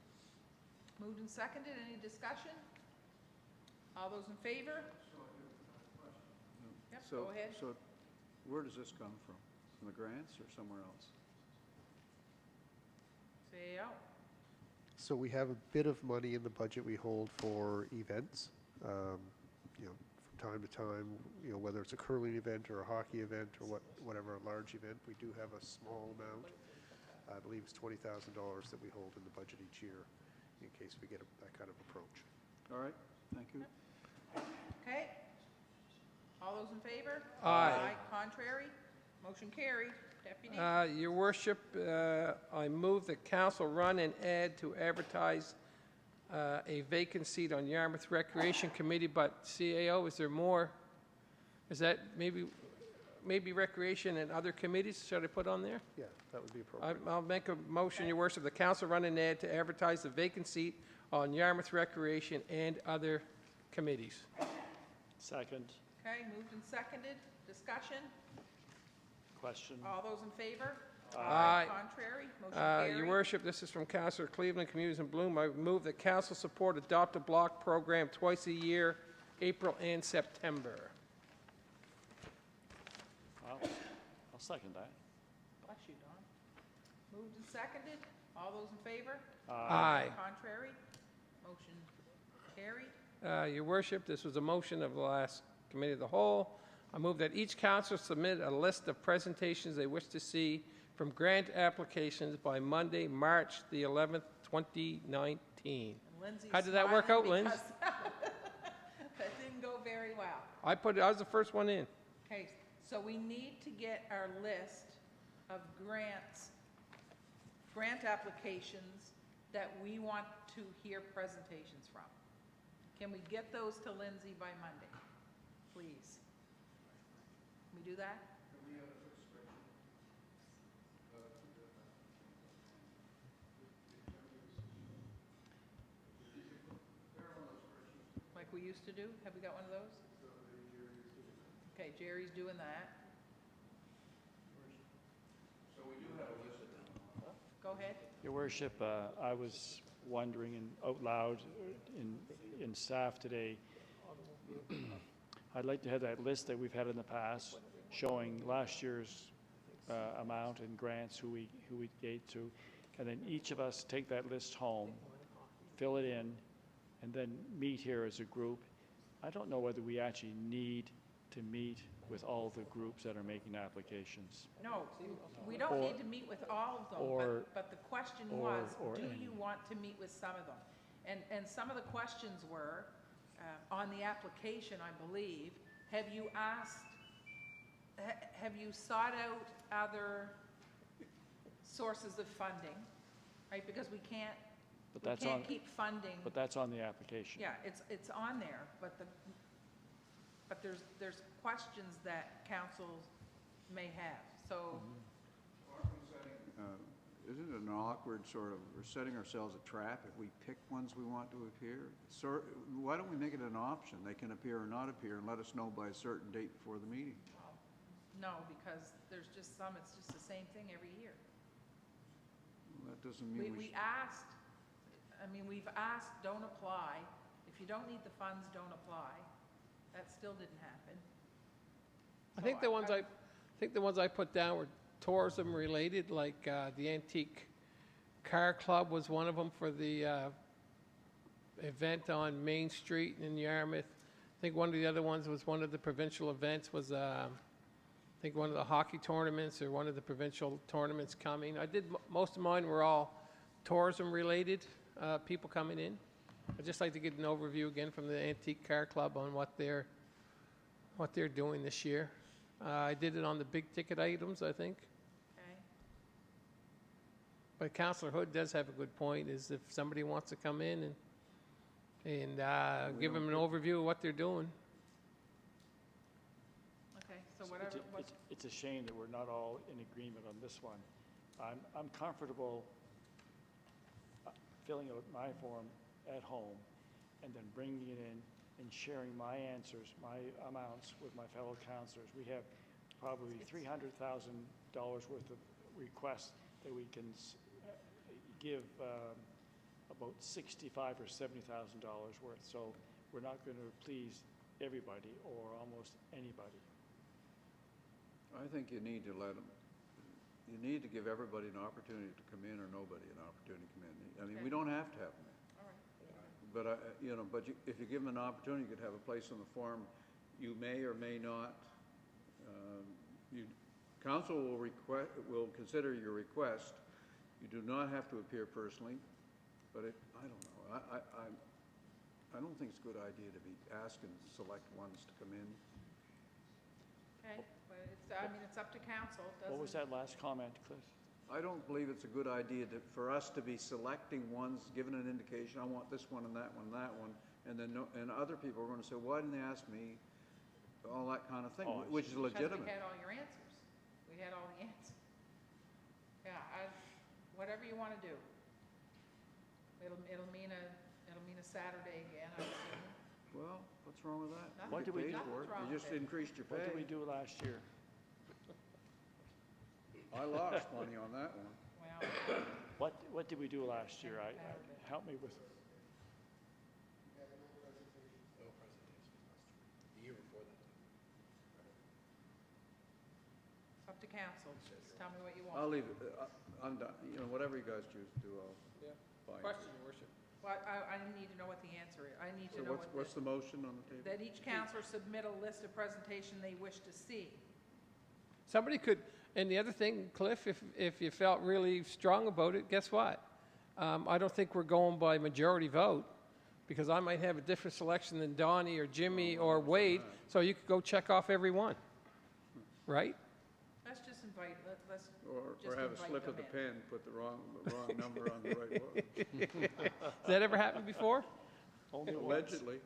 Moved and seconded, any discussion? All those in favor? Yep, So, go ahead. So Where does this come from? From the grants or somewhere else? Say out. So we have a bit of money in the budget we hold for events. You know, from time to time, you know, whether it's a curling event or a hockey event or whatever, a large event, we do have a small amount. I believe it's $20,000 that we hold in the budget each year in case we get that kind of approach. All right, thank you. Okay. All those in favor? Aye. Contrary? Motion carried. Deputy? Your worship, I move that council run an ad to advertise a vacant seat on Yarmouth Recreation Committee, but CAO, is there more? Is that maybe recreation and other committees, should I put on there? Yeah, that would be appropriate. I'll make a motion, your worship, the council run an ad to advertise the vacant seat on Yarmouth Recreation and other committees. Second, Okay, moved and seconded. Discussion? question. All those in favor? Aye. Contrary? Motion carried. Your worship, this is from Councillor Cleveland, Communities in Bloom. I move that council support Adopt a Block program twice a year, April and September. I'll second that. Bless you, Don. Moved and seconded. All those in favor? Aye. Contrary? Motion carried. Your worship, this was a motion of the last committee of the whole. I move that each council submit a list of presentations they wish to see from grant applications by Monday, March the 11th, 2019. And Lindsay's How did that work out, smiling Linz? because that didn't go very well. I was the first one in. Okay, so we need to get our list of grant applications that we want to hear presentations from. Can we get those to Lindsay by Monday, please? Can we do that? Like we used to do? Have we got one of those? Okay, Jerry's doing that. So we do have a list of them. Go ahead. Your worship, I was wondering out loud in staff today, I'd like to have that list that we've had in the past showing last year's amount and grants, who we gave to, and then each of us take that list home, fill it in, and then meet here as a group. I don't know whether we actually need to meet with all the groups that are making applications. No, we don't need to meet with all of them, but the question was, do you want to meet with some of them? And some of the questions were, on the application, I believe, have you sought out other sources of funding, right? Because we can't keep funding. But that's on the application. Yeah, it's on there, but there's questions that councils may have, so. Isn't it an awkward sort of, we're setting ourselves a trap if we pick ones we want to appear? Why don't we make it an option? They can appear or not appear and let us know by a certain date before the meeting. No, because there's just some, it's just the same thing every year. Well, that doesn't mean We've asked, we've asked, don't apply. If you don't need the funds, don't apply. That still didn't happen. I think the ones I put down were tourism related, like the Antique Car Club was one of them for the event on Main Street in Yarmouth. I think one of the other ones was one of the provincial events was I think one of the hockey tournaments or one of the provincial tournaments coming. Most of mine were all tourism related, people coming in. I'd just like to get an overview again from the Antique Car Club on what they're doing this year. I did it on the big ticket items, I think. Okay. But Councillor Hood does have a good point, is if somebody wants to come in and give them an overview of what they're doing. Okay, so whatever. It's a shame that we're not all in agreement on this one. I'm comfortable filling out my form at home and then bringing it in and sharing my answers, my amounts with my fellow councillors. We have probably $300,000 worth of requests that we can give about $65,000 or $70,000 worth. So we're not going to please everybody or almost anybody. I think you need to let them, you need to give everybody an opportunity to come in or nobody an opportunity to come in. I mean, we don't have to have them in. All right. But, if you give them an opportunity, you could have a place on the form. You may or may not, council will consider your request. You do not have to appear personally, but I don't know. I don't think it's a good idea to be asking select ones to come in. Okay, but it's up to council. It What was doesn't- that last comment, Cliff? I don't believe it's a good idea for us to be selecting ones, giving an indication, I want this one and that one, and then and other people are going to say, why didn't they ask me? All that kind of thing, Oh, I which is Because legitimate. we had all your answers. We had all the answers. Yeah, whatever you want to do. It'll mean a Saturday again, I assume. Well, what's wrong with that? Nothing. You What get did we paid do? for it. Nothing's wrong You just with it. increased your What did we pay. do last year? I lost money on that one. Well, What did we do last year? Saturday. Help me with, No presentation. The year before that. it's up to council. Just tell me what you want. I'll leave it, I'm done, whatever you guys choose to do, I'll Yeah. buy into. Question, Your Worship. Well, I need to know what the answer is. I need to So know what's the motion on the table? that each counselor submit a list of presentation they wish to see. Somebody could, and the other thing, Cliff, if you felt really strong about it, guess what? I don't think we're going by majority vote, because I might have a different selection than Donnie or Jimmy or Wade, so you could go check off every one, right? Let's just invite, let's Or just have a invite slip of the them in. pen, put the wrong number on the right one, Has that ever happened before? only once. allegedly.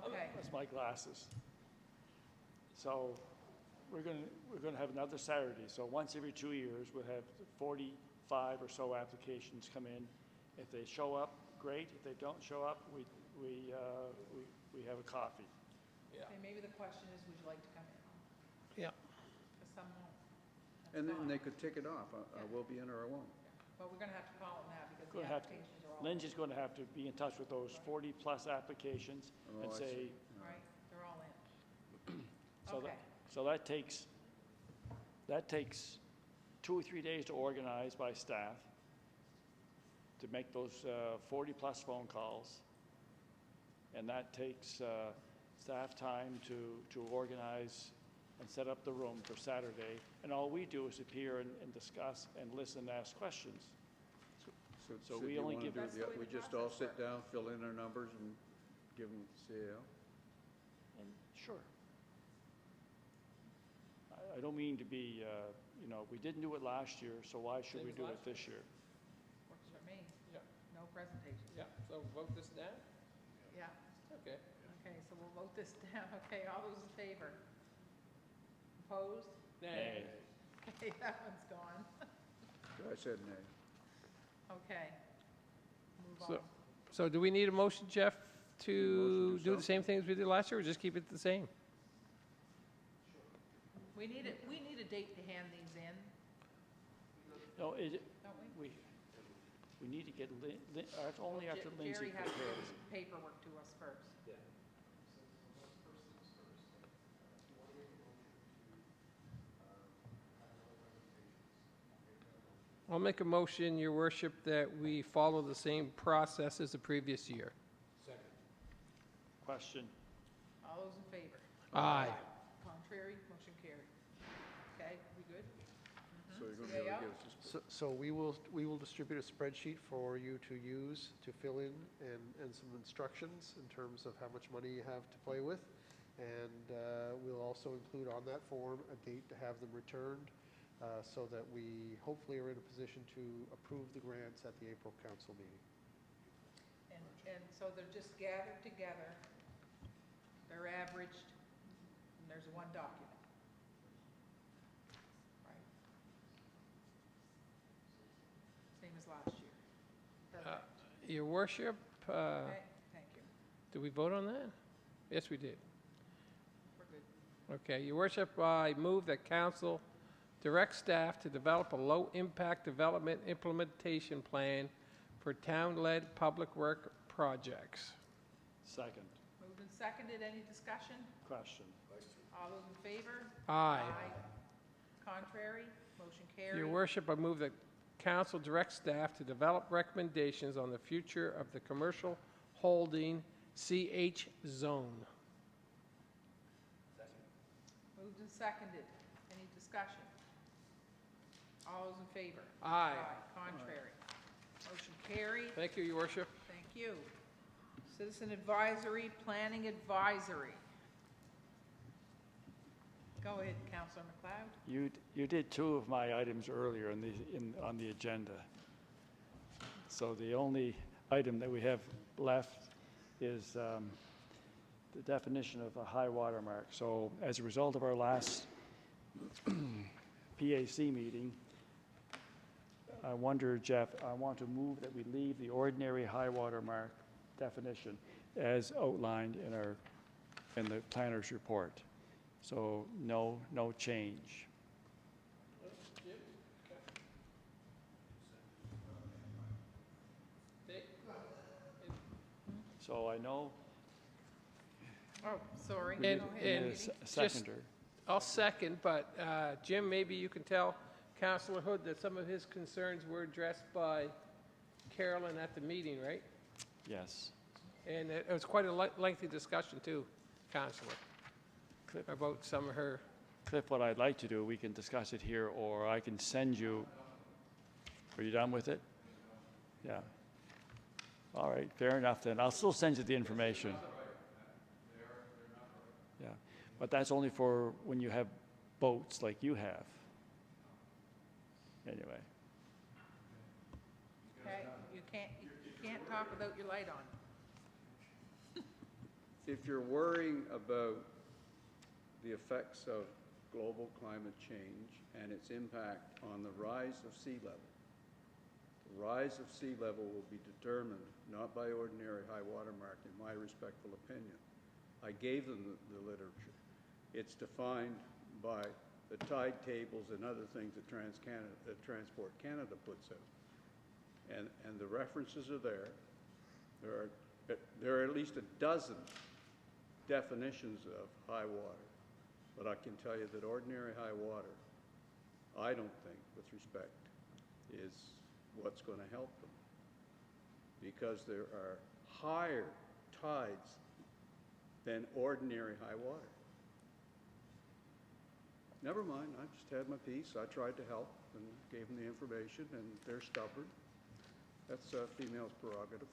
Okay, That's my glasses. So we're going to have another Saturday. So once every 2 years, we'll have 45 or so applications come in. If they show up, great. If they don't show up, we have a coffee. Yeah. okay, maybe the question is, would you like to come in? Yeah. Because some won't. That's And then fine. they could tick it off, I will be in or I won't. But we're gonna have to call them now because the Gonna have to- applications are all. Lindsay's going to have to be in touch with those 40-plus applications Oh, and I say, see. Right, they're all in. so Okay, that takes 2 or 3 days to organize by staff, to make those 40-plus phone calls. And that takes staff time to organize and set up the room for Saturday. And all we do is appear and discuss and listen and ask questions. So should we you only wanna give- do That's the way we the just all process sit down, fill in our numbers and give them CAL? And sure. I don't mean to be, we didn't do it last year, so why should Same we as do last it this year? works for me. Yeah. No presentation. Yeah, so vote this down? Yeah, Okay. okay, so we'll vote this down. Okay, all those in favor? Opposed? Nay. Okay, that one's gone. I said nay. Okay. Move So- on. So do we need a motion, Jeff, to Motion to do the same thing as we did last year, or just keep it the same? We need a date to hand these in, No, don't we? we need to get, only after Lindsay Jerry has to prepares. give his paperwork to us first. I'll make a motion, Your Worship, that we follow the same process as the previous year. Question. All those in favor? Aye. Contrary, motion carried. Okay, we good? So you're gonna be able Yeah. to give us this. So we will distribute a spreadsheet for you to use to fill in and some instructions in terms of how much money you have to play with. And we'll also include on that form a date to have them returned so that we hopefully are in a position to approve the grants at the April council meeting. And so they're just gathered together, they're averaged, and there's one document. Right? Same as last year. Doesn't it? Your Worship, Okay, thank you. did we vote on that? Yes, we did. We're good. Okay, Your Worship, I move that council direct staff to develop a low-impact development implementation plan for town-led public work projects. Second. Moved and seconded. Any discussion? Question. All those in favor? Aye. Contrary? Motion carried. Your worship, I move that council direct staff to develop recommendations on the future of the commercial holding CH zone. Moved and seconded. Any discussion? All those in favor? Aye. Contrary? Motion carried. Thank you, your worship. Thank you. Citizen Advisory, Planning Advisory. Go ahead, Councillor McLeod. You did two of my items earlier on the agenda. So the only item that we have left is the definition of a high water mark. So as a result of our last PAC meeting, I wonder, Jeff, I want to move that we leave the ordinary high water mark definition as outlined in the planner's report. So no change. So I know Oh, sorry. And- Go ahead. and- Judy. seconder. I'll second, but Jim, maybe you can tell Councillor Hood that some of his concerns were addressed by Carolyn at the meeting, right? Yes. And it was quite a lengthy discussion too, Councillor, about some of her. Cliff, what I'd like to do, we can discuss it here, or I can send you. Are you done with it? Yeah. All right, fair enough then. I'll still send you the information. Yeah, but that's only for when you have boats like you have. Anyway, Okay, you can't talk without your light on. If you're worrying about the effects of global climate change and its impact on the rise of sea level, the rise of sea level will be determined not by ordinary high water mark, in my respectful opinion. I gave them the literature. It's defined by the tide tables and other things that Transport Canada puts out. And the references are there. There are at least a dozen definitions of high water. But I can tell you that ordinary high water, I don't think, with respect, is what's going to help them. Because there are higher tides than ordinary high water. Never mind, I just had my piece. I tried to help and gave them the information, and they're stubborn. That's a female's prerogative.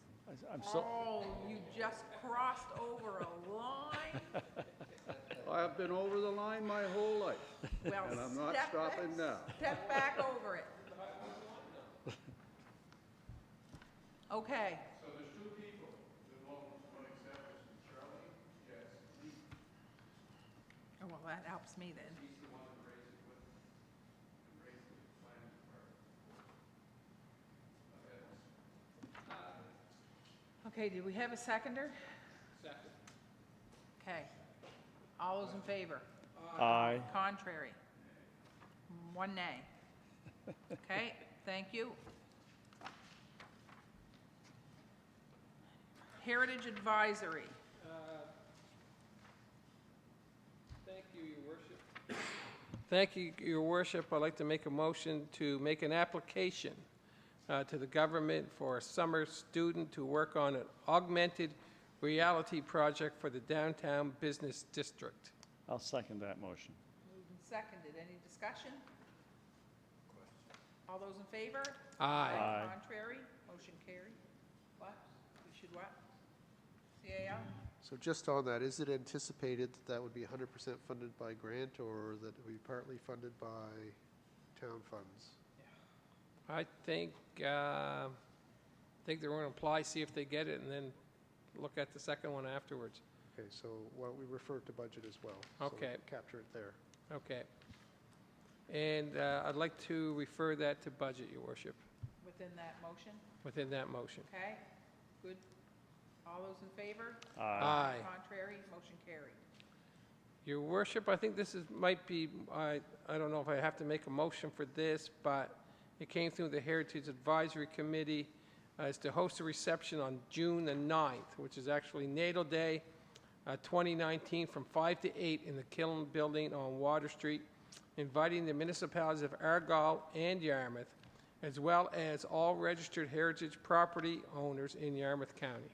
I'm so. Oh, you just crossed over a line? I've been over the line my whole life, Well, and I'm not step stopping back- now. Step back over it. Okay. So there's two people that won't accept this, Charlie, yes. Oh, well, that helps me then. He's the one that raised it with the planning department. Okay, do we have a seconder? Second. Okay. All those in favor? Aye. Contrary? One nay. Okay, thank you. Heritage Advisory. Thank you, your worship. Thank you, your worship. I'd like to make a motion to make an application to the government for a summer student to work on an augmented reality project for the downtown business district. I'll second that motion. Moved and seconded. Any discussion? All those in favor? Aye. Aye. Contrary? Motion carried. What? We should what? CAL? So just on that, is it anticipated that that would be 100% funded by grant, or that it would be partly funded by town funds? I think they're going to apply, see if they get it, and then look at the second one afterwards. Okay, so why don't we refer to budget as well? so we Okay. can capture it there. Okay. And I'd like to refer that to budget, your worship, Within that motion? within that motion. Okay, good. All those in favor? Aye. Contrary? Motion carried. Your worship, I think this might be, I don't know if I have to make a motion for this, but it came through the Heritage Advisory Committee is to host a reception on June the 9th, which is actually Natal Day, 2019, from 5 to 8 in the Kiln Building on Water Street, inviting the municipalities of Argyle and Yarmouth, as well as all registered heritage property owners in Yarmouth County.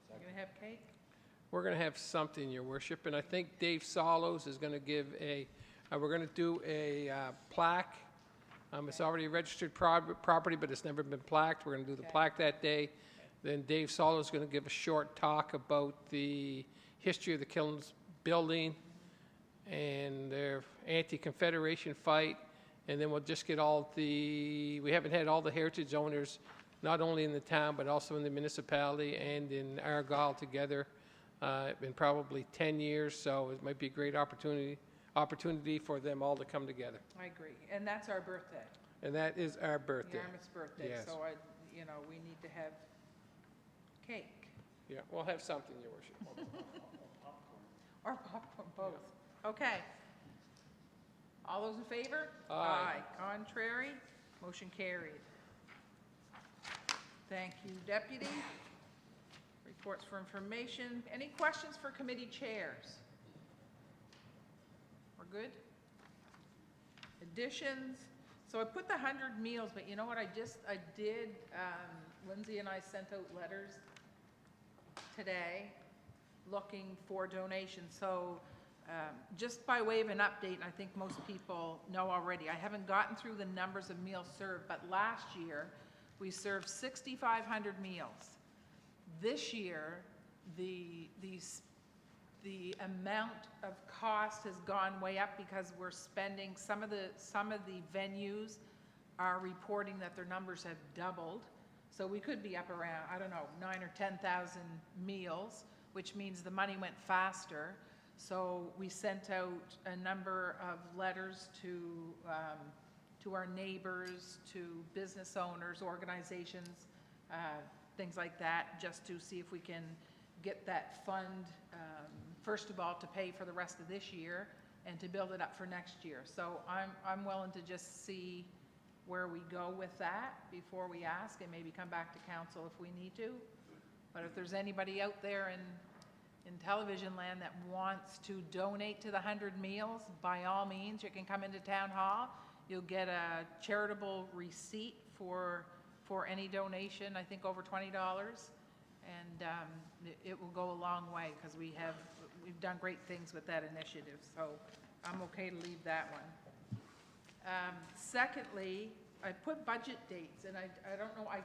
You gonna have cake? We're going to have something, Your Worship, and I think Dave Solos is going to give we're going to do a plaque. It's already a registered property, but it's never been plaqued. We're going to do the plaque that day. Then Dave Solos is going to give a short talk about the history of the Kilns building and their anti-Confederation fight. And then we'll just get we haven't had all the heritage owners, not only in the town, but also in the municipality and in Argyle together in probably 10 years. So it might be a great opportunity for them all to come together. I agree, and that's our birthday, And that is our birthday. Yarmouth's birthday, Yes. so we need to have cake. Yeah, we'll have something, Your Worship. Or popcorn, both. Okay. All those in favor? Aye. Contrary? Motion carried. Thank you, Deputy. Reports for information. Any questions for committee chairs? We're good? Additions? So I put the 100 meals, but you know what I did, Lindsay and I sent out letters today looking for donations. So just by way of an update, and I think most people know already, I haven't gotten through the numbers of meals served, but last year we served 6,500 meals. This year, the amount of cost has gone way up because we're spending, some of the venues are reporting that their numbers have doubled. So we could be up around, I don't know, 9,000 or 10,000 meals, which means the money went faster. So we sent out a number of letters to our neighbors, to business owners, organizations, things like that, just to see if we can get that fund, first of all, to pay for the rest of this year and to build it up for next year. So I'm willing to just see where we go with that before we ask, and maybe come back to council if we need to. But if there's anybody out there in television land that wants to donate to the 100 meals, by all means, you can come into town hall. You'll get a charitable receipt for any donation, I think over $20, and it will go a long way because we've done great things with that initiative. So I'm okay to leave that one. Secondly, I put budget dates, and I don't know, I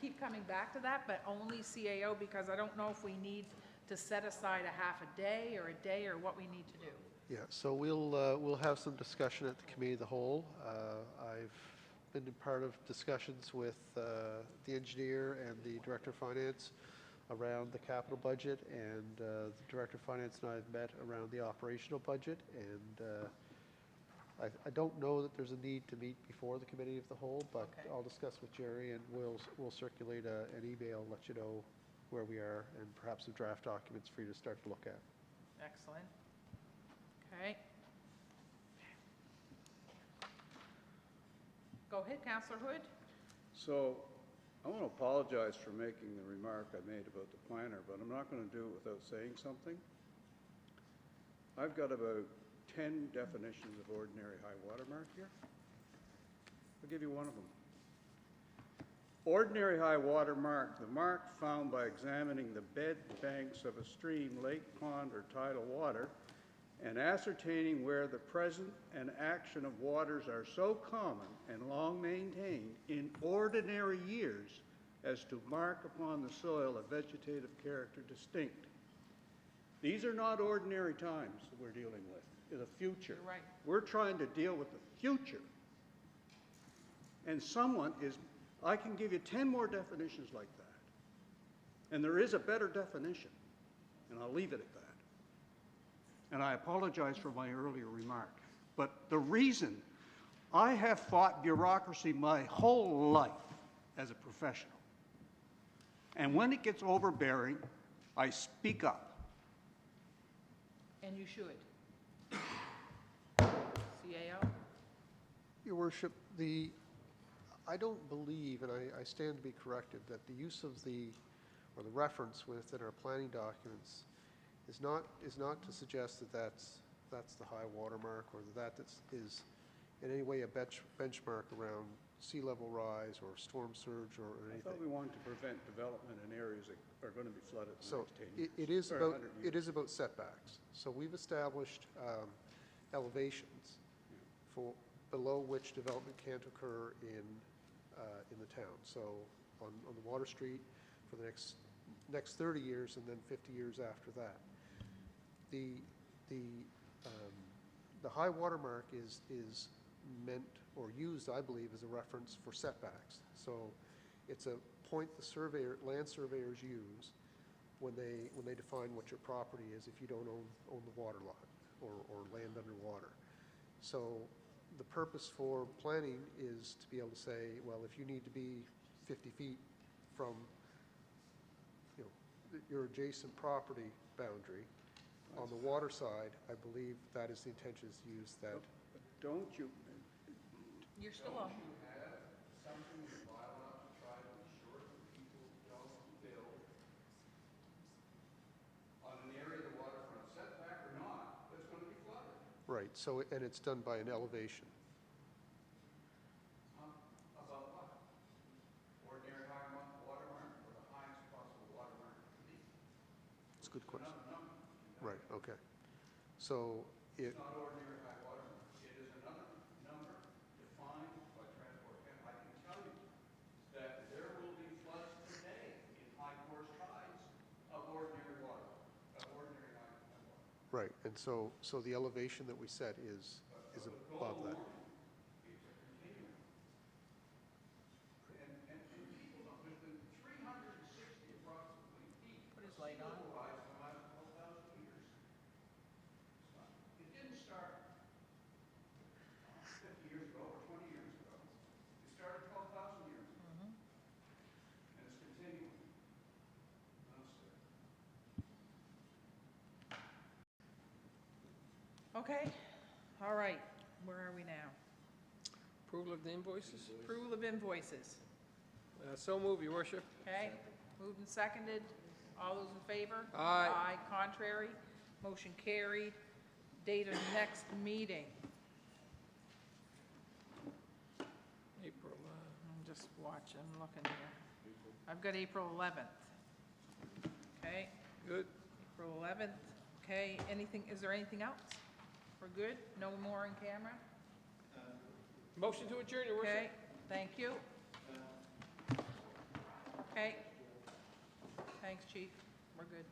keep coming back to that, but only CAO, because I don't know if we need to set aside a half a day or what we need to do. Yeah, so we'll have some discussion at the committee of the whole. I've been a part of discussions with the engineer and the director of finance around the capital budget, and the director of finance and I have met around the operational budget, and I don't know that there's a need to meet before the committee of the whole, but Okay. I'll discuss with Jerry, and we'll circulate an email, let you know where we are, and perhaps some draft documents for you to start to look at. Excellent. Okay. Go ahead, Councillor Hood. So I want to apologize for making the remark I made about the planner, but I'm not going to do it without saying something. I've got about 10 definitions of ordinary high water mark here. I'll give you one of them. Ordinary high water mark, the mark found by examining the bed banks of a stream, lake, pond, or tidal water, and ascertaining where the present and action of waters are so common and long maintained in ordinary years as to mark upon the soil a vegetative character distinct. These are not ordinary times that we're dealing with. In the future. You're right. We're trying to deal with the future. And I can give you 10 more definitions like that. And there is a better definition, and I'll leave it at that. And I apologize for my earlier remark. But the reason I have fought bureaucracy my whole life as a professional, and when it gets overbearing, I speak up. And you should. CAO? Your Worship, I don't believe, and I stand to be corrected, that the use of the or the reference within our planning documents is not to suggest that that's the high water mark, or that is in any way a benchmark around sea level rise or storm surge or I anything. thought we wanted to prevent development in areas that are going to be flooded in the So next 10 years. it is or about, 100 it years. is about setbacks. So we've established elevations for below which development can't occur in the town. So on the Water Street for the next 30 years, and then 50 years after that. The high water mark is meant or used, I believe, as a reference for setbacks. So it's a point the land surveyors use when they define what your property is if you don't own the water lot or land underwater. So the purpose for planning is to be able to say, well, if you need to be 50 feet from your adjacent property boundary on the water side, I believe that is the intention, is to use that. Don't you, You're still on. Right, so, and it's done by an elevation. about what? Ordinary high water mark, or the highest possible water mark it can be? It's a good question. Another number. Right, okay. So it, It's not ordinary high water mark. It is another number defined by transport. And I can tell you that there will be floods today in high course tides of ordinary water, of ordinary high water. right, and so the elevation that we set is above that. It's a continuum. And people know, there's been 360 approximately feet. Put his light on. Sea level rise in the last 12,000 years. It didn't start 50 years ago or 20 years ago. It started 12,000 years ago. And it's continuing. Honestly. Okay, all right, where are we now? Approval of the invoices? Approval of invoices, So move, your worship. okay? Moved and seconded. All those in favor? Aye. Aye, contrary, motion carried. Date of next meeting. April, I'm just watching, looking here. I've got April 11th. Okay, good. April 11th, okay, anything, is there anything else? We're good? No more in camera? Motion to adjourn, your worship. Okay, thank you. Okay. Thanks, chief, we're good.